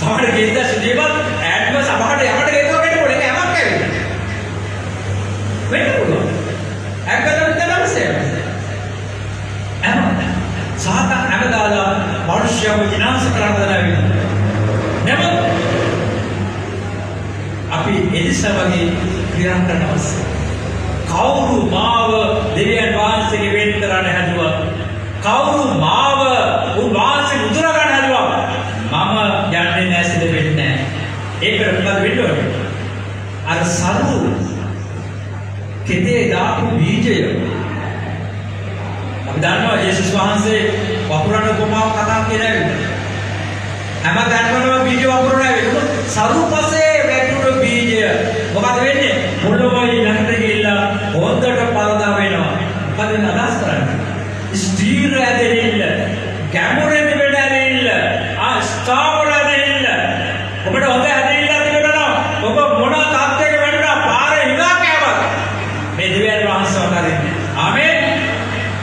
සමහර කේන්දස් ජීවත් ඇඩ්ම සමහරට යමට ගෙතුවා කෙනෙකුට ඒක හැමක් ඇවිල්ලා. වෙන්න පුළුවන්. ඇක්කදම විතරමසේ. සාතන් හැමදාම මනුෂ්‍යයන්ව විනාශ කරන්න දරනවා. නමුත් අපි එලිසා වගේ ක්‍රියා කරන අවශ්‍යයි. කවුරු මාව දෙවියන් වහන්සේගේ වෙන් කරන්න හැදුවා? කවුරු මාව උන්වහන්සේ උදුර ගන්න හැදුවා? මම යන්නේ නැසිද වෙන්නේ නැහැ. ඒකට මොකද වෙන්න ඕනේ? අර සරු කෙතේ දාපු බීජය අපි දන්නවා යේසුස් වහන්සේ වපුරන උපමාව කතා කියලා ඇවිල්ලා. හැම තැනකම බීජ වපුරනවා වෙන්නේ. සරුපසේ වැටුණු බීජය මොකද වෙන්නේ? මුල්ලමයි නැකට ගිහිල්ලා හොඳට පළදා වෙනවා. මොකද අදහස් කරන්නේ? ස්ථීර ඇදෙන්න, ගැඹුරෙන් වෙඩැරිල්ල, ස්ථාවර ඇදෙන්න. ඔබට හොඳ ඇදෙන්න තිබෙනවා. ඔබ මොන තාත්තයක වෙන්නා පාරේ හිඟා කෑවත් මේ දෙවියන් වහන්සේ වදාරන්නේ. ආමේන්.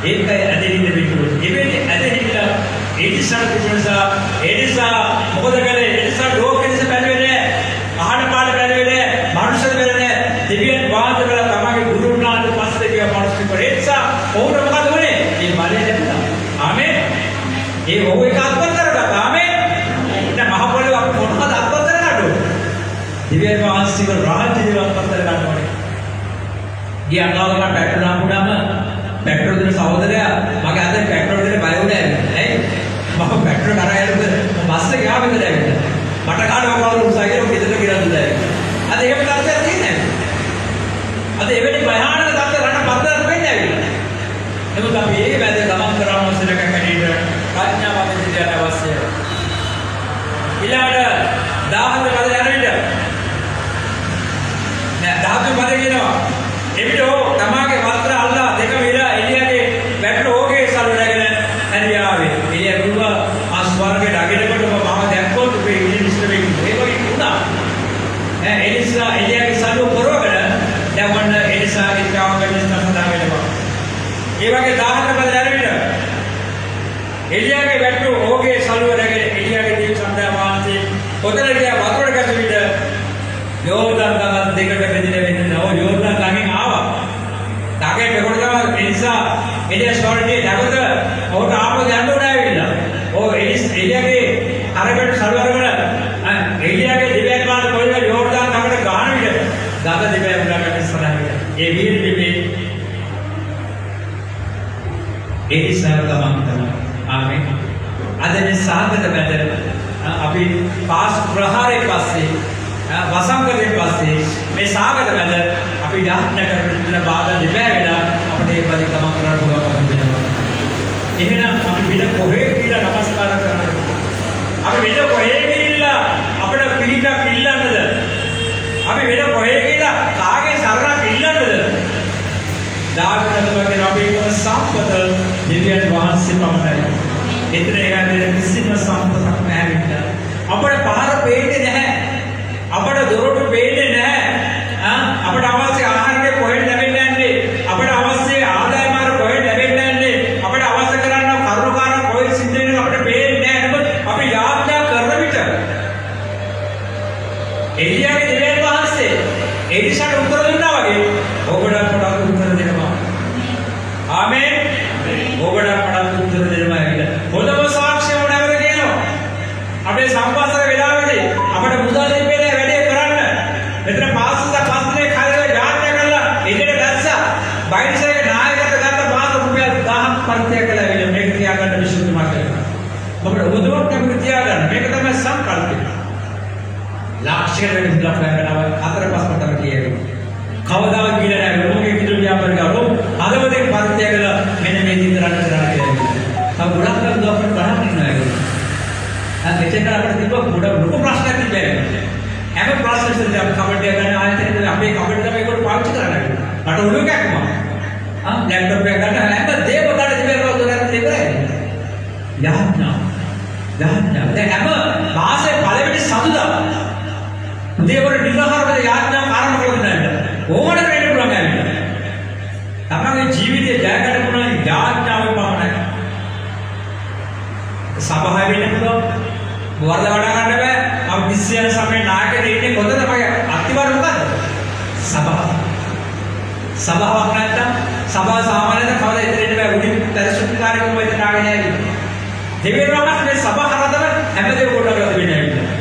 ඒකයි ඇදෙන්න පිටුව. ඉවෙන්නේ ඇදෙන්න එනිසා මොකද කළේ? එනිසා ලෝකෙදිස බැලුවේ නෑ. අහන පාඩ බැලුවේ නෑ. මනුෂ්‍යද බැලුවේ නෑ. දෙවියන් වහන්සේ වල තමගේ ගුරු වුණාට පස්සේ කිය මනුෂ්‍ය පරිත්‍සා ඔවුන් මොකද වුනේ? මේ බලය ලැබුණා. ආමේන්. ඒ ඔව් එක අත්පත් කරගත්තා. ආමේන්. දැන් මහ පොළොව අපි මොනවද අත්පත් කරගන්නද? දෙවියන් වහන්සේගේ රාජ්‍ය දේව අත්පත් කරගන්න ඕනේ. ගිය අඟවලට පෙට්‍රල් නාපුනම පෙට්‍රල් දෙන සහෝදරයා මගේ අතේ පෙට්‍රල් දෙන්න බය වුණා. ඇයි? මම පෙට්‍රල් කරා යනකොට බස් එක ආවෙද දැවිලා. මට කාටවත් කවුරු උත්සාහ කරලා ගෙදර ගිරන්න දැයි. අද එහෙම තත්ත්වයක් තියෙන්නේ නැහැ. අද එවැනි භයානක තත්ත්ව රට පද්දක් වෙන්නේ නැහැ. නමුත් අපි මේ වැද ගමන් කරන අවශ්‍යක කැඩීට ප්‍රඥාව අපිට අවශ්‍යයි. ඊළඟට 10 පද යනවා. නෑ 10 පද කියනවා. එවිට තමාගේ වස්ත්‍ර අල්ලා දෙක විර එළියගේ වැටල ඕගේ සල්ලු නැගෙන හැරියාවේ. එළිය ගුරුවා ආස්වර්ගයේ ඩගෙනකොට මම දැක්කොත් මේ ඉනිස්ට වෙන්නේ. ඒ වගේ වුණා. එනිසා එළියගේ සල්ලු පොරවගෙන දැන් වන්න එනිසාගේ ක්‍රමවලින් සඳහන් වෙනවා. ඒ වගේ 10 පද දැරෙන්න. එළියගේ වැටල ඕගේ සල්ලු නැගෙන එළියගේ දීප සම්දා වාන්සේ පොතල ගියා වතුරට ගැස විට යෝර්දාන් ගඟ දෙකට බෙදෙන්න වෙන්නේ නෝ යෝර්දාන් ගඟෙන් ආවා. ඩගේ පෙකොට තමයි එනිසා එළිය ස්ටෝරියේ නැවත ඔහුට ආපහු යන්න උනා වෙලා. ඔව් එළියගේ අරකට සල්වරගෙන අද මේ සාගත මැද අපි පාස් ප්‍රහාරයෙන් පස්සේ වසංගතයෙන් පස්සේ මේ සාගත මැද අපි යාඥා කරන බාධා දෙපෑ වෙලා අපිට ඒ පරිදි ගමන් කරන්න පුළුවන් වෙනවා. එහෙනම් අපි විද කොහේ කියලා නමස්කාර කරනවා. අපි විද කොහේ කියලා අපිට පිළිගක් ඉල්ලන්නද? අපි විද කොහේ කියලා කාගේ සරණක් ඉල්ලන්නද? දාගනතුමගේ අපි සම්පත දෙවියන් වහන්සේ පමණයි. එතන ඒගොල්ලෝ කිසිම සම්පතක් නැහැ විතර. අපිට පාර පේන්නේ නැහැ. අපිට දොරටු පේන්නේ නැහැ. අපිට අවශ්‍ය ආහාරය කොහෙන් ලැබෙන්නේ නැහැ. අපිට අවශ්‍ය ආදායම මාර්ග කොහෙන් ලැබෙන්නේ නැහැ. අපිට අවශ්‍ය කරන කරුණාකාරක කොහෙන් සිද්ධ වෙනවද අපිට පේන්නේ නැහැ. නමුත් අපි යාඥා කරන විට එළියාගේ දෙවියන් වහන්සේ එලිසාට උත්තර දුන්නා වගේ ඔබට පොඩක් උත්තර දෙනවා. ආමේන්. ඔබට පොඩක් උත්තර දෙනවා කියලා. හොඳම සාක්ෂිය මොනවද කියනවා? අපේ සම්පස්සර වෙලාවේදී අපිට මුදල් දෙන්නේ වැඩේ කරන්න. මෙතන පාස්ස පස්සේ කාලේ යාඥා කරලා එදිට දැස්සා. බයින්සගේ නායකත්වයට ගත්ත පාස් රුපියල් 1000ක් පරිත්‍යාග කළා වෙන මේක තියාගන්න විශ්වවිද්‍යාල මාර්ගය. අපිට උදව්වක් අපිට තියාගන්න. මේක තමයි සංකල්පය. ලක්ෂයකට වැඩි මුදලක් ගන්නවා 4-5 මටම කියන්නේ. කවදාවත් කියලා නැහැ. ලෝකෙ විදුලි ව්‍යාපාර කරලා අදවදේ පරිත්‍යාග කළා මෙන්න මේ දිතරන්න කරලා කියන්නේ. තව ගොඩක් කරුණු අපිට බලන්න ඉන්නවා ඒක. එතෙන් අපිට තිබ්බ ගොඩ ලොකු ප්‍රශ්නයක් තිබ්බේ. හැම ප්‍රශ්නෙකටම අපි කමෙන්ට් එක ගන්න ආයතනයේ අපේ කමෙන්ට් තමයි ඒකට පාවිච්චි කරන්නේ. මට ඔළුව කැක්කම. ලැප්ටොප් එක ගන්න හැම දේම ගන්න තිබෙනවා දොරක් දෙකයි. යාඥා. දැන් හැම මාසේ පළවෙනි සතුටා උදේවර නිරහරවද යාඥා ආරම්භ කරගන්න. ඕකට වෙන්න පුළුවන් ඇවිල්ලා. තමන්ගේ ජීවිතය ජය ගන්න පුළුවන් යාඥාවෙන් පමණයි. සභාවේ වෙන්න පුළුවන්. වරද වඩා ගන්න බෑ. අපි විශ්වයන් සමේ නායකයෙක් ඉන්නේ කොතනද තමයි අතිවර මොකද්ද? සභාවක් නැත්තම් සභාව සාමාන්‍යයෙන් කවදා ඉතිරෙන්න බෑ. උඩින් දර්ශන කාර්යක්‍රම වෙන්න ආගෙන ඇවිල්ලා. දෙවියන් වහන්සේ මේ සභාව කරා තමයි හැමදේම කොට කරලා දෙන්නේ ඇවිල්ලා.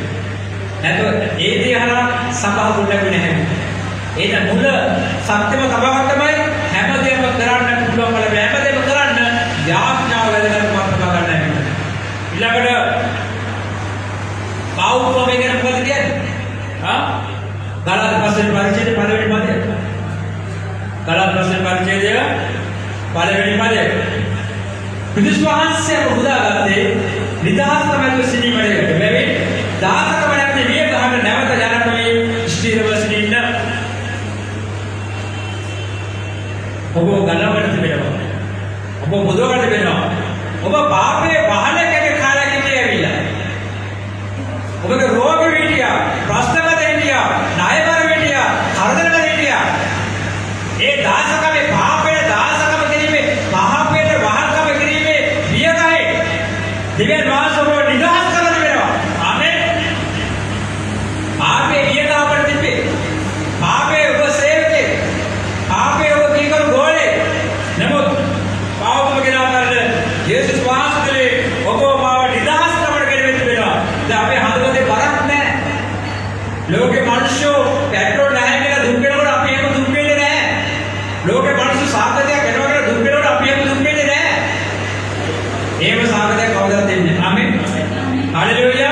නැත්නම් ඒ දේ හරහා සභාව කොට වෙන්නේ නැහැ. ඒක මුල සත්‍යම සභාවක් තමයි හැමදේම කරන්න පුළුවන් වල හැමදේම කරන්න යාඥාව වැදගත් මාර්ග ගන්න ඇවිල්ලා. ඊළඟට පාවුත්වම ගැන මොකද කියන්නේ? ගලාත් පස්සේ පරිච්ඡේදය පළවෙනි පදය. ගලාත් පස්සේ පරිච්ඡේදය පළවෙනි පදය. පිළිස් වහන්සේ බුදාගත්තේ නිදහස් තමයි සිනීමඩේකට. බැවින් දාසකම නැති විය ගහන නැවත ජනකමේ ස්ථිරව සිටින්න. ඔබ ගලවන්න තිබෙනවා. ඔබ බුදුවකට තිබෙනවා. ඔබ පාපයේ වහලකගේ කාලයක ඉඳිවිලා. ඔබගේ රෝග වීඩියා, ප්‍රශ්නගත හිටියා, ණයබර වීඩියා, කරදරගත හිටියා. ඒ දාසකමේ පාපයේ දාසකම කිරීමේ, පාපයේ වහල්කම කිරීමේ වියගයි. දිව්‍ය වාසව නිදහස් කරලා දෙනවා. ආමේන්. පාපයේ වියග අපට තිබේ. පාපයේ ඔබ සේවකේ. පාපයේ ඔබ කීකරු ගෝලේ. නමුත් පාවකම ගෙනා කරලා යේසුස් වහන්සේ ඔබ මාව නිදහස් කරන්න ගෙනෙන්න වෙනවා. දැන් අපේ හදවතේ බරක් නැහැ. ලෝකේ මිනිස්සු පෙට්‍රෝල් නැහැ කියලා දුක් වෙනකොට අපි එහෙම දුක් වෙන්නේ නැහැ. ලෝකේ මිනිස්සු සාගතයක් එනවා කියලා දුක් වෙනකොට අපි එහෙම දුක් වෙන්නේ නැහැ. එහෙම සාගතයක් කවදාවත් දෙන්නේ නැහැ. ආමෙන්. හalleluya.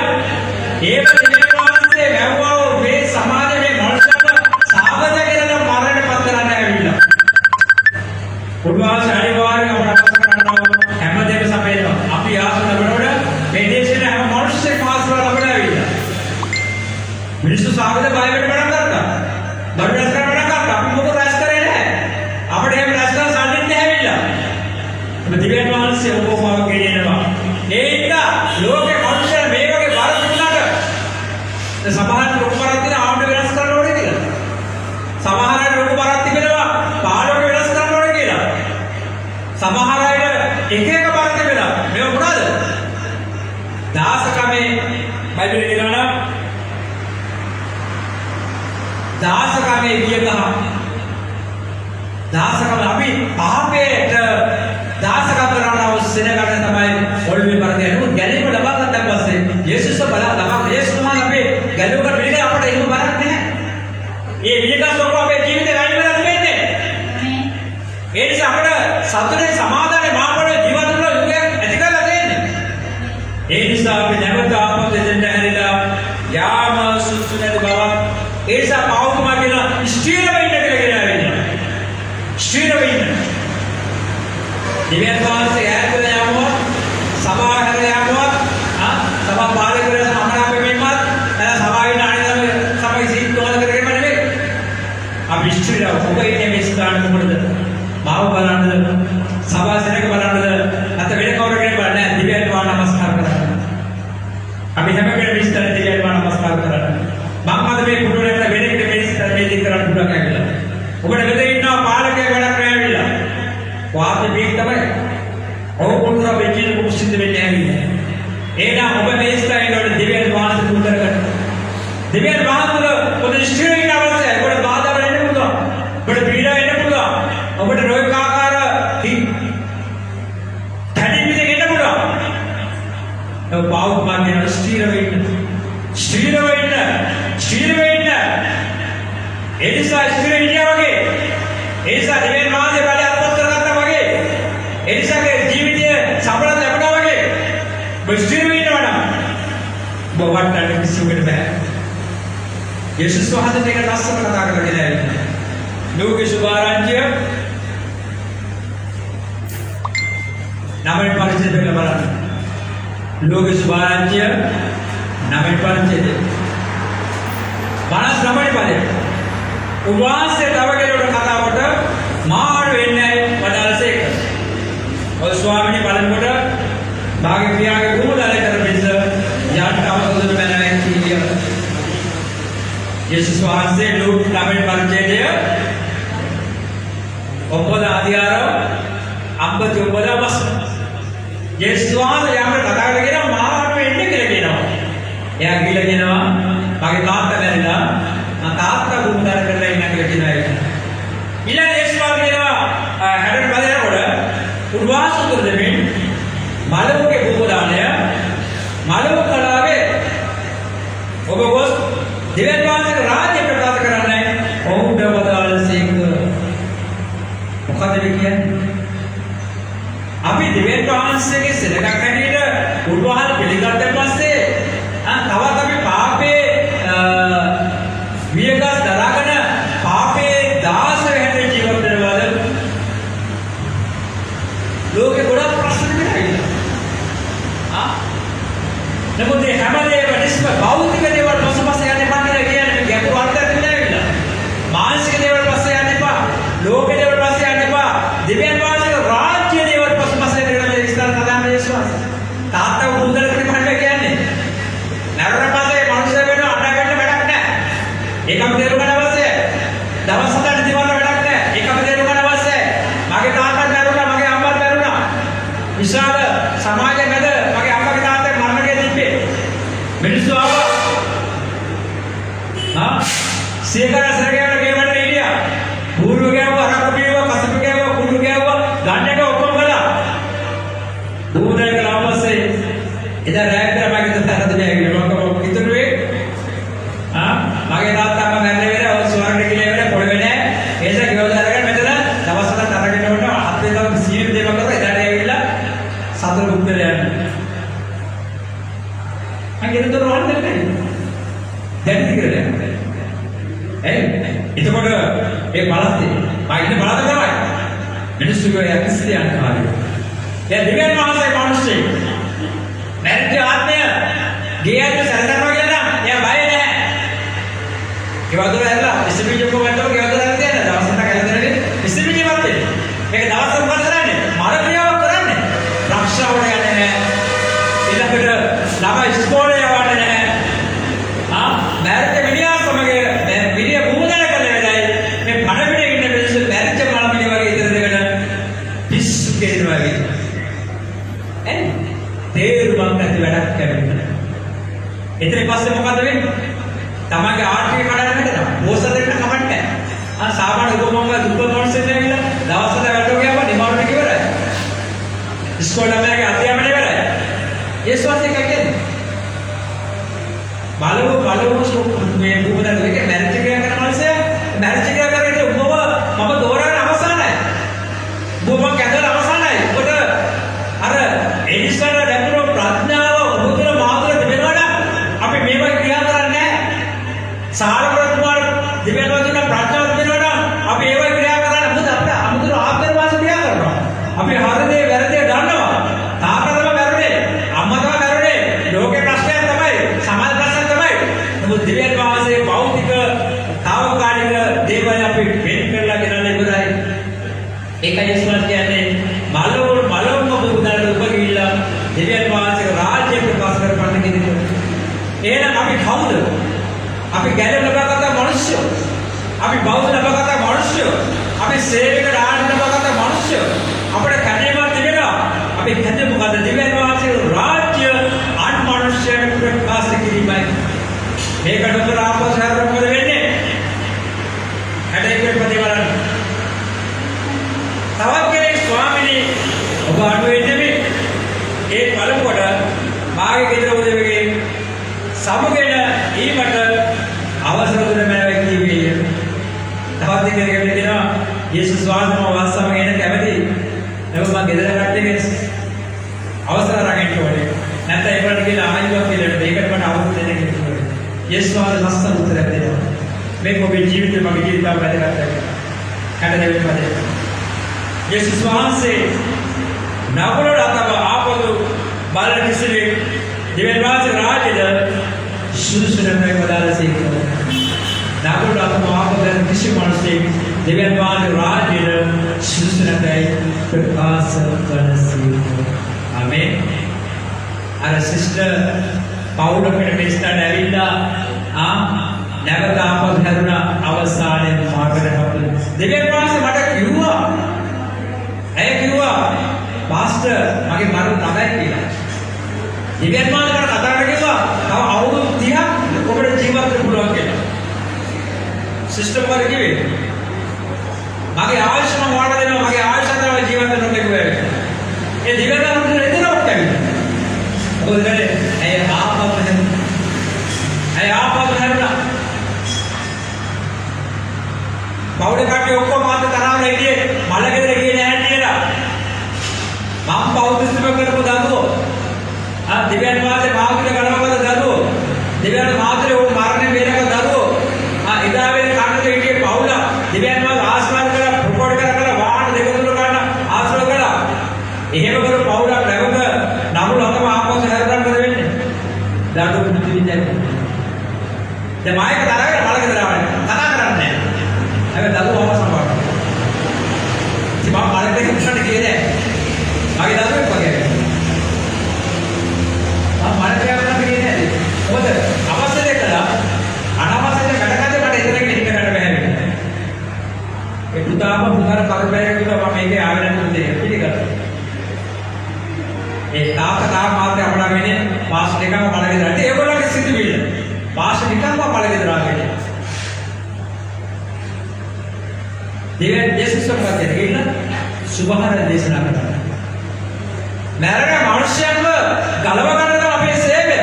ඒ ප්‍රතිපදාවන්සේ වැව්වව මේ සමාජයේ මිනිස්සුන්ට සාගත කියලා මරණයට පත් කරන්න ඇවිල්ලා. උන්වහන්සේ අනිවාර්යයෙන්ම අපට කරනවා හැමදේම සපයනවා. අපි ආසන ලැබනකොට මේ දේශේ හැම මිනිස්සෙක් ආසන ලැබලා ඇවිල්ලා. මිනිස්සු සාගත බය වෙන්න පටන් ගත්තා. බඩ රැස් කරන්න පටන් ගත්තා. අපි මොකද රැස් කරේ නැහැ. අපිට එහෙම රැස් කරන්න සල්ලිත් නැහැ ඇවිල්ලා. මේ දිව්‍යන් වහන්සේ උපමාව ගෙනියනවා. ඒක ලෝකේ මිනිස්සු මේ වගේ බර දුන්නාට සමහර ලොකු බරක් දෙන ආවුඩ වෙනස් කරන්න ඕනේ කියලා. සමහර අය ලොකු බරක් තිබෙනවා පාඩුවක වෙනස් කරන්න ඕනේ කියලා. සමහර අය එක එක බර තිබෙනවා. මේක මොනවාද? දාසකමේ බයිබලයේ කියනවා දාසකමේ වියගහ. දාසකම අපි පාපයට දාසකම් කරනවා සෙනගන්න තමයි ඔළුවේ බර දෙන්නේ. නමුත් ගැලීම ලබා ගන්න පස්සේ යේසුස් ලබා යේසුස් මහා අපේ ගැලුවකට පිළිගන්න අපට එහෙම බරක් නැහැ. මේ වියගහ ඔක්කොම අපේ ජීවිතේ වැඩි වෙලා තිබෙන්නේ. ඒ නිසා අපිට සතුටේ සමාදානයේ මාර්ගවල ජීවත් වෙන යුගයක් ඇති කරලා දෙන්නේ. ඒ නිසා අපි නැවත ආපහු දෙන්න හැරිලා යාම සුසු නැති බව ඒ නිසා පාවුතුමා කියන ස්ථිර වෙන්න කියලා කියනවා. ස්ථිර වෙන්න. දිව්‍යන් වහන්සේ ඈතට යමුවත් සභාව හැර යමුවත් සභා පාලකවරයා සමනා වෙමින්වත් සභාවේ නායකයන් සභාවේ සීට් තෝරන කරගෙන නෙමෙයි. අපි ස්ථිරව ඔබ ඉන්නේ මේ ස්ථාන මොකටද? මාව බලන්නද? සභා සෙනඟ බලන්නද? නැත්නම් වෙන කවුරකට බලන්නේ? දිව්‍යන් වහන්සේ නමස්කාර කරන්න. අපි හැම කෙනෙක්ම විස්තර දිව්‍යන් වහන්සේ නමස්කාර කරන්න. මම අද මේ කුඩුවේට වෙන කෙනෙක් මේ විස්තර මේ දික් කරන්න පුළුවන් කියලා. ඔබට මෙතන ඉන්නවා පාලකයෙක් වැඩක් නැවිලා. වාපේ බීක් තමයි. ඕකොන්තර වෙච්චින කුසින්ද වෙන්නේ නැහැ. එහෙනම් ඔබ මේ ස්ථානයේ වල දිව්‍යන් වහන්සේ පුතර කරන්න. දිව්‍යන් වහන්සේ පොත ස්ථිර වෙන්න අවශ්‍යයි. ඔබට බාධා වෙන්න පුළුවන්. ඔබට පීඩා වෙන්න පුළුවන්. ඔබට රෝග ආකාර තැනින් විදිහට එන්න පුළුවන්. ඔබ පාවුත් මාර්ගයෙන් ස්ථිර වෙන්න. ස්ථිර වෙන්න. ස්ථිර වෙන්න. එනිසා ස්ථිර හිටියා වගේ. එනිසා දිව්‍යන් වහන්සේ බලය අත්පත් කරගත්තා වගේ. එනිසාගේ ජීවිතය සඵල ලැබුණා වගේ. ඔබ ස්ථිර වෙන්නවා නම් ඔබ වටන්න කිසිවෙකට බෑ. යේසුස් වහන්සේ මේක ලස්සන කතා කරලා ඉන්නේ. ලෝකේ සුභාරංචිය නමෙන් පරිච්ඡේදය බලන්න. ලෝකේ සුභාරංචිය නමෙන් පරිච්ඡේදය. බලස් නමෙන් පරිච්ඡේදය. උන්වහන්සේ තව කෙනෙකුට කතා කොට මාරු වෙන්නේ වදාළසේක. ඔය ස්වාමීනි බලනකොට භාග්‍ය ක්‍රියාවේ ගුණදාලේ කරපිට යන්ට අවසොදන මැනවේ කීලිය. යේසුස් වහන්සේ ලෝක නමෙන් පරිච්ඡේදය ඔබද අධ්‍යාරව 59 වසන. යේසුස් වහන්සේ යම් කතා කරගෙන මාරු වෙන්නේ කියලා කියනවා. එයා කියලා කියනවා මගේ තාත්තා මැරිලා මම තාත්තා ගුණදාල කරලා ඉන්න කියලා කියනවා. ඊළඟ යේසුස් වහන්සේ කියනවා හැඩට බලනකොට උන්වහන්සේ උත්තර දෙමින් මලමුගේ භූපදානය මලමු කලාවේ ඔබ ගොස් දිව්‍යන් වහන්සේගේ රාජ්‍ය ප්‍රකාශ කරන්නේ ඔවුන්ට වදාළසේක. මොකද කියන්නේ? අපි දිව්‍යන් වහන්සේගේ සෙනඟක් හැටියට උන්වහන්සේ පිළිගත්තට පස්සේ තවත් අපි පාපේ වියගස් දරාගෙන පාපේ දාස හැටියට ජීවත් වෙනවාද? ලෝකේ ගොඩක් ප්‍රශ්න තිබෙනවා. නමුත් මේ හැමදේම නිස්ම භෞතික දේවල් පසුපස යන්න එපා කියලා කියන්නේ ගැඹුරු අර්ථයක් නෑවිලා. මානසික දේවල් පස්සේ යන්න එපා. ලෝක දේවල් පස්සේ යන්න එපා. දිව්‍යන් වහන්සේගේ රාජ්‍ය දේවල් පසුපස යන්න මේ විස්තර කතාම යේසුස්. තාත්තා උදේට කරන්නේ කියන්නේ. නරක පස්සේ මනුෂ්‍ය වෙන අඬගන්න වැඩක් නෑ. ඒකම තේරුම් ගන්න අවශ්‍යයි. දවස් හතක් දිවන්න වැඩක් නෑ. ඒකම තේරුම් ගන්න අවශ්‍යයි. මගේ තාත්තා මැරුණා, මගේ අම්මා මැරුණා. විශාල සමාජයේ මැද මගේ අම්මගේ තාත්තගේ මරණකේ තිබ්බේ. මිනිස්සු ආවා. සීකර සරගෙන ගෙවන්න ඉලියා. පූර්ව ගෑවුවා, රක බීවා, කසප ගෑවුවා, කුඩු ගෑවුවා, ගන්නට ඔක්කොම කළා. දුරේක ලාමසේ ඉතින් රැයතර මගේ තාත්තා දෙන්නේ මොකක්ද ඉතුරුවේ? මගේ තාත්තා මම මැරෙන්නේ වෙලා ඔය ස්වර්ණේ කියලා වෙලා පොළ වෙන්නේ. ඒස ගෙවල් අරගෙන මෙතන දවස් හතක් අරගෙන වුණා. අත් දෙකම සීල් දෙකක් කරලා එදාට ඇවිල්ලා සතර බුද්ධල යන්න. මගේ දොර වහන්න නැහැ. දැන් ඉතිරද? එතකොට ඒ බලස්තේ මම ඉන්නේ බලද තමයි. මිනිස්සු කියයි ක්‍රිස්තියානි කාර්යය. දැන් දිව්‍යන් වහන්සේ මිනිස්සු මැරිච්ච ආත්මය ගියත් සැලසනවා කියලා නම් එයා බය නැහැ. ඒ වතුර ඇරලා ඉස්බීජ කොමන්ටෝ ඒ වතුර ඇරලා තියන දවසකට කැලදරේ ඉස්බීජ වත් වෙන්නේ. මේක දවසක් මොකද කරන්නේ? මර ක්‍රියාවක් කරන්නේ. රක්ෂාවට යන්නේ නැහැ. ඊළඟට ළමයි ඉස්කෝලේ යවන්නේ නැහැ. මැරිච්ච මිනිහා සමග මිනිහ බුමුදල කරන වෙලාවයි මේ පණ පිටේ ඉන්න මිනිස්සු මැරිච්ච මලමිණි වගේ ඉතර දෙකට පිස්සු කෙරෙනවා වගේ. තේරුමක් නැති වැඩක් කරන්නේ. එතන පස්සේ මොකද වෙන්නේ? තමන්ගේ ආර්ථික කඩන හැදෙනවා. පෝසත දෙන්න කමන්නේ නැහැ. සාමාන්‍ය උපමංග දුප්පත් මොන්සෙන් ඇවිල්ලා දවසට වැඩ ගියාම නිමාවට ඉවරයි. ඉස්කෝලේ ළමයාගේ අධ්‍යාපනය ඉවරයි. ඒ ස්වාසේ කියන්නේ බලව මේ බුදුදහම දෙකේ මැරිජ් ක්‍රියා කරන මිනිස්සු මැරිජ් ක්‍රියා කරන්නේ ඔබව මම දෝරන අවසానයි. ඔබ කැදලා අවසానයි. ඔබට අර එනිසර ලැබුණු ප්‍රඥාව ඔබ එහෙනම් අපි කවුද? අපි ගැලව ලබාගත් මිනිස්සු. අපි බෞද්ධ ලබාගත් මිනිස්සු. අපි සේවක රාජ්‍ය ලබාගත් මිනිස්සු. අපේ කැදීමක් තිබෙනවා. අපි කැදේ මොකද? දිව්‍ය වාසී රාජ්‍ය අන් මිනිස්සුන්ට ප්‍රකාශ කිරීමයි. මේකට උතර ආපස් හැරෙන්න මොකද වෙන්නේ? හැඩයකට ප්‍රතිවරණ. තවත් කෙනෙක් ස්වාමිනී ඔබ අඩුවේ නෙමෙයි. ඒ පළමුවට මාගේ ගෙදර උදවියගේ සමුගෙන ඊමට අවසර දුන්න මැනවයි කිව්වේ. තවත් කෙනෙක්ට කියනවා යේසුස් වහන්සේම වාසම ගැන කැමති. නමුත් මම ගෙදර කට්ටියගේ අවසර අරගෙන ඕනේ. නැත්නම් ඒකට කියලා ආයෙත් කියලා මේකට මට අවුරුදු දෙකක් ඉතුරුයි. යේසුස් වහන්සේ ලස්සන උත්තරයක් දෙනවා. මේක ඔබේ ජීවිතේ මගේ ජීවිතය වැදගත් කරගන්න. කඩදෙවිත් වදේ. යේසුස් වහන්සේ නගරවල අතව ආපදු බලන කිසිවෙ දිව්‍ය වාසී රාජ්‍යද සුදුසුනමයි වදාළසේක. නගරවල අතව ආපදු කිසි මිනිසෙක් දිව්‍ය වාසී රාජ්‍යද සුදුසුනමයි ප්‍රකාශ කරනසේක. ආමේන්. අර සිස්ටර් පවුල පිටස්ටට ඇවිල්ලා නැවත ආපහු හැරුණා අවසානයේ මාර්ගයට හපුවා. දෙවියන් වහන්සේ මට කිව්වා. ඇය කිව්වා පාස්ටර් මගේ මරු තමයි කියලා. දෙවියන් වහන්සේ මට කතා කරලා කිව්වා තව අවුරුදු 30ක් ඔබට ජීවත් වෙන්න පුළුවන් කියලා. සිස්ටර් වර කිව්වේ මගේ ආයුෂ මම වාඩ දෙනවා මගේ ආයුෂ අතරම ජීවත් වෙන්න කිව්වා. ඒ දෙවියන් වහන්සේ එතනවත් කැවිලා. ඔබ දන්නේ ඇය ආපහු හැරුණා. පවුලේ කට්ටිය ඔක්කොම මාත් තරහව හිටියේ මලගෙදර ගියේ නැහැ කියලා. මම පෞද්ගලිකව කරපු දරුවෝ. දිව්‍යන් වාසේ මාතුල ගලවපද දරුවෝ. දිව්‍යන් මාතුලේ ඕ මරණය වේලක දරුවෝ. එදා වෙන කට්ටිය හිටියේ පවුල. දිව්‍යන් වාසේ ආශිර්වාද කරලා ප්‍රොපෝට් කරලා වාහන දෙක තුන ගන්න ආශ්‍රව කළා. එහෙම කරු පවුලක් නැවත නමුල අතම ආපහු හැරෙන්න මොකද වෙන්නේ? දඩු පුදුති විදියට. දැන් මායක තරගෙන මලගෙදර ආවනේ. කතා කරන්නේ නැහැ. හැබැයි දරුවෝ අවසන් වුණා. ඉතින් මම මලකට ඉස්සරහට ගියේ නෑ. මගේ දරුවෙක් වගේ. මම මලකට යන්න ගියේ නෑ. මොකද අවශ්‍ය දෙයක් කළා. අනවශ්‍ය දෙයක් වැඩ කරද්දී මට එතනකින් හිට ගන්න බැහැ වෙන්නේ. ඒ පුතාම පුතාර කරුණාවෙන් කිව්වා මම මේකේ ආවෙ නැතුව දෙයක් පිළිගත්තා. ඒ තාත්තා මාත්‍ය අපලා වෙන්නේ මාස දෙකම මලගෙදරට ඒගොල්ලන්ගේ සිතුවිල්ල. මාස දෙකම මලගෙදර ආවේ. දෙවියන් යේසුස් වහන්සේ කියලා සුභාරය දේශනා කරනවා. මරණ මනුෂ්‍යයන්ව ගලව ගන්න තමයි අපේ සේවය.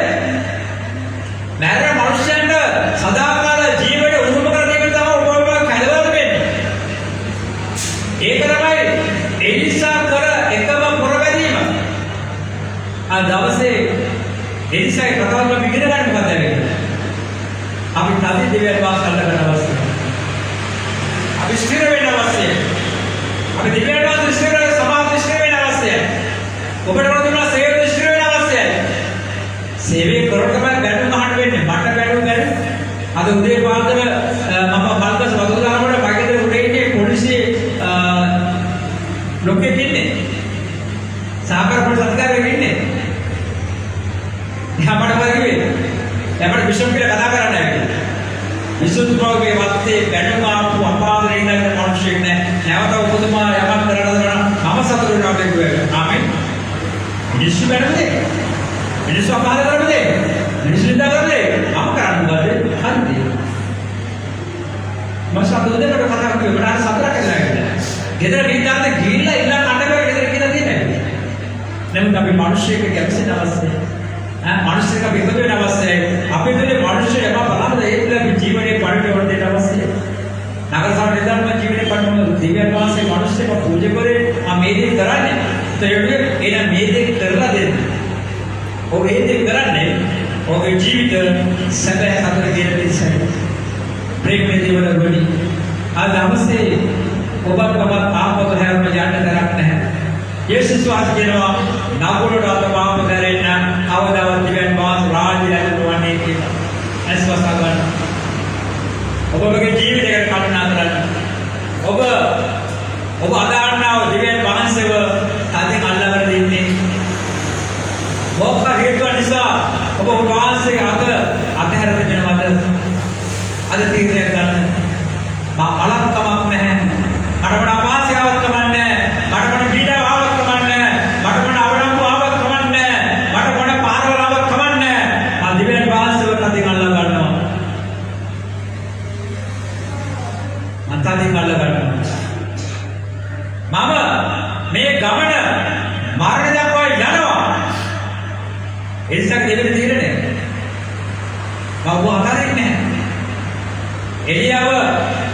මරණ මනුෂ්‍යයන්ට සදාකාල ජීවිතේ උරුම කර දෙන්න තමයි ඔබ කැලවල වෙන්නේ. ඒක තමයි එලිසා කර එකම පුරවැදීම. ආ දවසේ එලිසාගේ කතාවම ඉගෙන ගන්න මොකද වෙන්නේ? අපි තදි දෙවියන් වාසය කරන්න අවශ්‍යයි. අපි ස්ථිර වෙන්න අවශ්‍යයි. අපි දිව්‍යන් වාසී ස්ථිර වෙන්න සමාධි ස්ථිර වෙන්න අවශ්‍යයි. ඔබට වුණා සේවය ස්ථිර වෙන්න අවශ්‍යයි. සේවය කරොත් තමයි බැලුම් අහන්න වෙන්නේ. මට බැලුම් ගන්න. අද උදේ පාන්දර මම බල්කස් වතුරාරමඩ බගිතේ උඩේ ඉන්නේ පොලිසිය ලොකෙක් ඉන්නේ. සාකර පොලිස් අධිකාරියෙක් ඉන්නේ. එයා මට කිව්වේ එයාට බිෂප් කියලා කතා කරන්න ඇවිල්ලා. විසුද්ධිභාවයේ වත්තේ බැනුම ආපු අපාදරේ ඉන්න මිනිස්සෙක් නෑ. නැවත ඔබතුමා යමක් කරලා මම සතුටු වෙනවා කියුවා. ආමෙන්. මිනිස්සු බැනුනේ. මිනිස්සු අපාද කරන්නේ. මිනිස්සු ඉඳලා කරන්නේ. මම කරන්නේ මොකද? හරිද? මම සතුටු දෙකට කතා කිව්වා. මට සතුටක් ඇතිවෙලා. ගෙදර ගිහින් ගිහිල්ලා ඉන්න කඩේක ගෙදර කියලා තියෙන්නේ. නමුත් අපි මිනිස්සෙක් කැපසෙන්න අවශ්‍යයි. මනුෂ්‍යක විකෘති වෙන අවශ්‍යයි. අපේ දෙලේ මනුෂ්‍ය යම බලන්න ඒකලගේ ජීවනයේ පරිවර්තන දෙන්න අවශ්‍යයි. නගර සමය නිදර්ම ජීවනයේ පරිවර්තන දිව්‍යන් වාසයේ මනුෂ්‍යක පූජා කරේ මේ දේ කරන්නේ. ඒතකොට එන මේ දේ කරලා දෙන්න. ඔබ ඒ දේ කරන්නේ ඔබේ ජීවිත සැබෑ හතර කියන නිසා. ප්‍රේමයේ දේවල් ගොඩි. ආද අවශ්‍යයි. ඔබත් ආපත හැරම යන්න තරක් නැහැ. යේසුස් වහන්සේ කියනවා නගරවල අතමාප කරෙන්න කවදාවත් දිව්‍යන් වාස රාජ්‍ය ලැබුණේ කියලා. ඇස්වස ගන්න. ඔබගේ ජීවිතයකට කල්පනා කරන්න. ඔබ අදාන්නාව දිව්‍යන් වහන්සේව තදින් අල්ලගෙන ඉන්නේ. මොකක් හේතුව නිසා ඔබ වහන්සේ අතහැර දෙනවද? අද තීරණය ගන්න. මා බලක්කමක් නැහැ. මට මොන අවාසියාවක් කමන්නේ. මට මොන පීඩාවක් කමන්නේ. මට මොන අවලංගුවක් කමන්නේ. මට මොන පාරවලාවක් කමන්නේ. මා දිවෙන් වහන්සේව තදින් අල්ලා ගන්නවා. මම තදින් අල්ලා ගන්නවා. මම මේ ගමන මාර්ග දක්වා යනවා. එනිසා දෙවෙනි තීරණය. මම අතාරින්නේ නැහැ. එළියව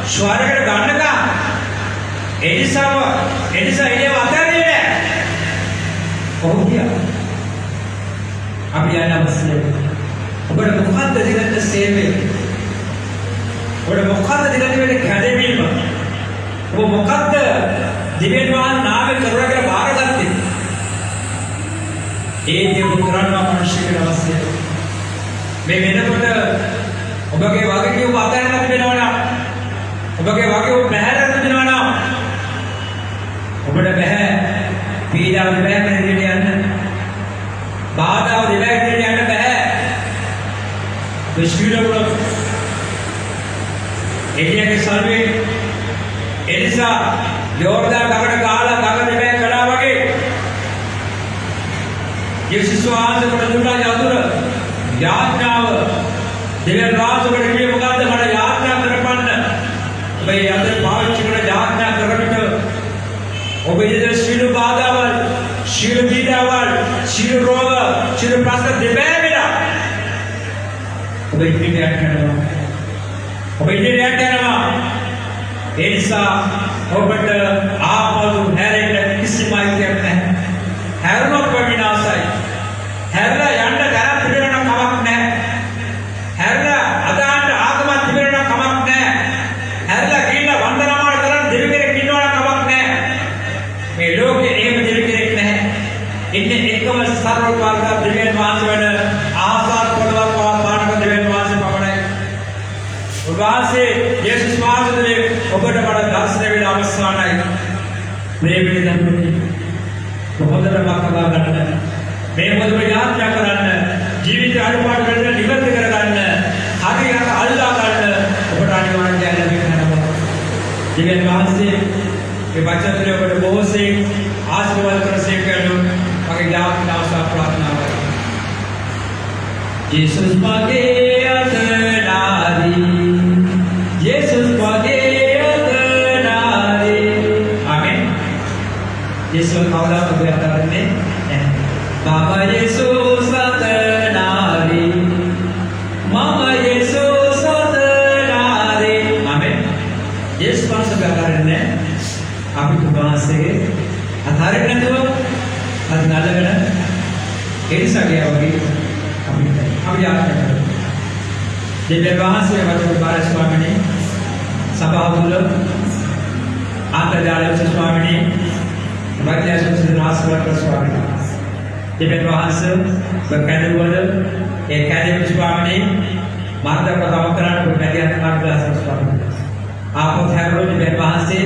ස්වර්ගයට ගන්නකම් එලිසාව එළියව අතාරින්නේ නැහැ. කොහොමද කියන්නේ? අපි යන අවශ්‍යයි. ඔබට මොකද්ද දිගට සේවය? ඔබට මොකද්ද දිගට වෙන්නේ කැදෙවීම? ඔබ මොකද්ද දිවෙන් වාහන නාමේ කරුණා කියලා බාරගත්තේ? ඒ දේ කරන්න අවශ්‍යක අවශ්‍යයි. මේ වෙනකොට ඔබගේ වගකීම අතහැරලා තිබෙනවා නම් ඔබගේ වගකීම බැහැරලා තිබෙනවා නම් ඔබට බැහැ පීඩාව දෙයක් නැතිට යන්න. බාධාව දෙයක් නැතිට යන්න බැහැ. විශ්වවිද්‍යාල එළියගේ සල්වේ එනිසා යෝර්දාන් ගඟට ගහලා ගඟ දෙයක් කළා වගේ යේසුස් වහන්සේ කොට දුන්නා යතුරු යාඥාව දෙවියන් වහන්සේට කියේ මොකද්ද? මට යාඥා කරපන්න. ඔබ යතර පාවිච්චි කරන යාඥා කරකට ඔබ ඉදිරියේ සියලු බාධාවල්, සියලු පීඩාවල්, සියලු රෝග, සියලු ප්‍රශ්න දෙබෑවිලා ඔබ ඉදිරියට යනවා. ඔබ ඉදිරියට යනවා. ඒ නිසා ඔබට ආපසු හැරෙන්න කිසිම අයිතියක් නැහැ. හැරුණොත් විනාශයි. හැරලා යන්න තරම් පිළිවෙලක් කමක් නැහැ. හැරලා අදාන්න ආගමක් තිබෙනවා කමක් නැහැ. හැරලා ගිහින් වන්දනාමාන කරන් දෙවියෙක් ඉන්නවා කමක් නැහැ. මේ ලෝකේ එහෙම දෙවියෙක් නැහැ. ඉන්නේ එකම සර්වකාර්ක දෙවියන් වහන්සේ වෙන ආසාත් පොළවක් පානක දෙවියන් වහන්සේ පමණයි. උන්වහන්සේ යේසුස් වහන්සේ ඔබට වඩා දර්ශන වෙන අවස්ථාවයි. මේ පිළිදන්නේ කොහොමද මාකවා ගන්න. මේ මොදම යාත්‍රා කරන්න ජීවිත අනුපාත වලට නිවැරදි කරගන්න හරියට අල්ලා ගන්න ඔබට අනිවාර්යයෙන් ලැබෙනවා. දෙවියන් වහන්සේ මේ වචනය ඔබට බොහෝසේ ආශිර්වාද කරසේක යනවා. මගේ යාත්‍රා අවස්ථාව ප්‍රාර්ථනා කරනවා. යේසුස් මගේ අතනාදී යේසුස් මගේ අතනාදී ආමෙන්. යේසුස් කවදා ඔබේ අතරින්නේ Mama Yesus satanari Mama Yesus satanari Amen. Yesus පාස කරන්නේ අපි තුමාසේ අතාරින්න නැතුව අද නලගෙන එනිසාගේ වගේ අපි ආරම්භ කරමු. දෙවියන් වහන්සේ වතුරු පාර ස්වාමීනි සභාව තුළ ආන්තර්ජාල ස්වාමීනි වෛද්‍යශාස්ත්‍ර ආශ්‍රව ස්වාමීනි දෙවියන් වහන්සේ බකඩවල ඒ කැදෙවි ස්වාමීනි මාර්ග ප්‍රදාන කරන්න කොටදියන් මාර්ගදාස ස්වාමීනි ආපෝ හැරෝ දෙවියන් වහන්සේ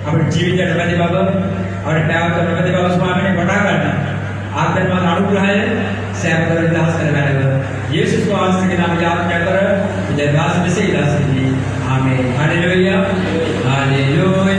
අපේ ජීවිතයට වැඩි බව අපේ පැවැත්මට වැඩි බව ස්වාමීනි වටා ගන්න ආත්මවත් අනුග්‍රහය සෑම කර විලාස කර වැඩව යේසුස් වහන්සේගේ නාමයෙන් යාඥා කර විදර්ශන විශේෂයි. ආමේන්. හalleluya. හalleluya.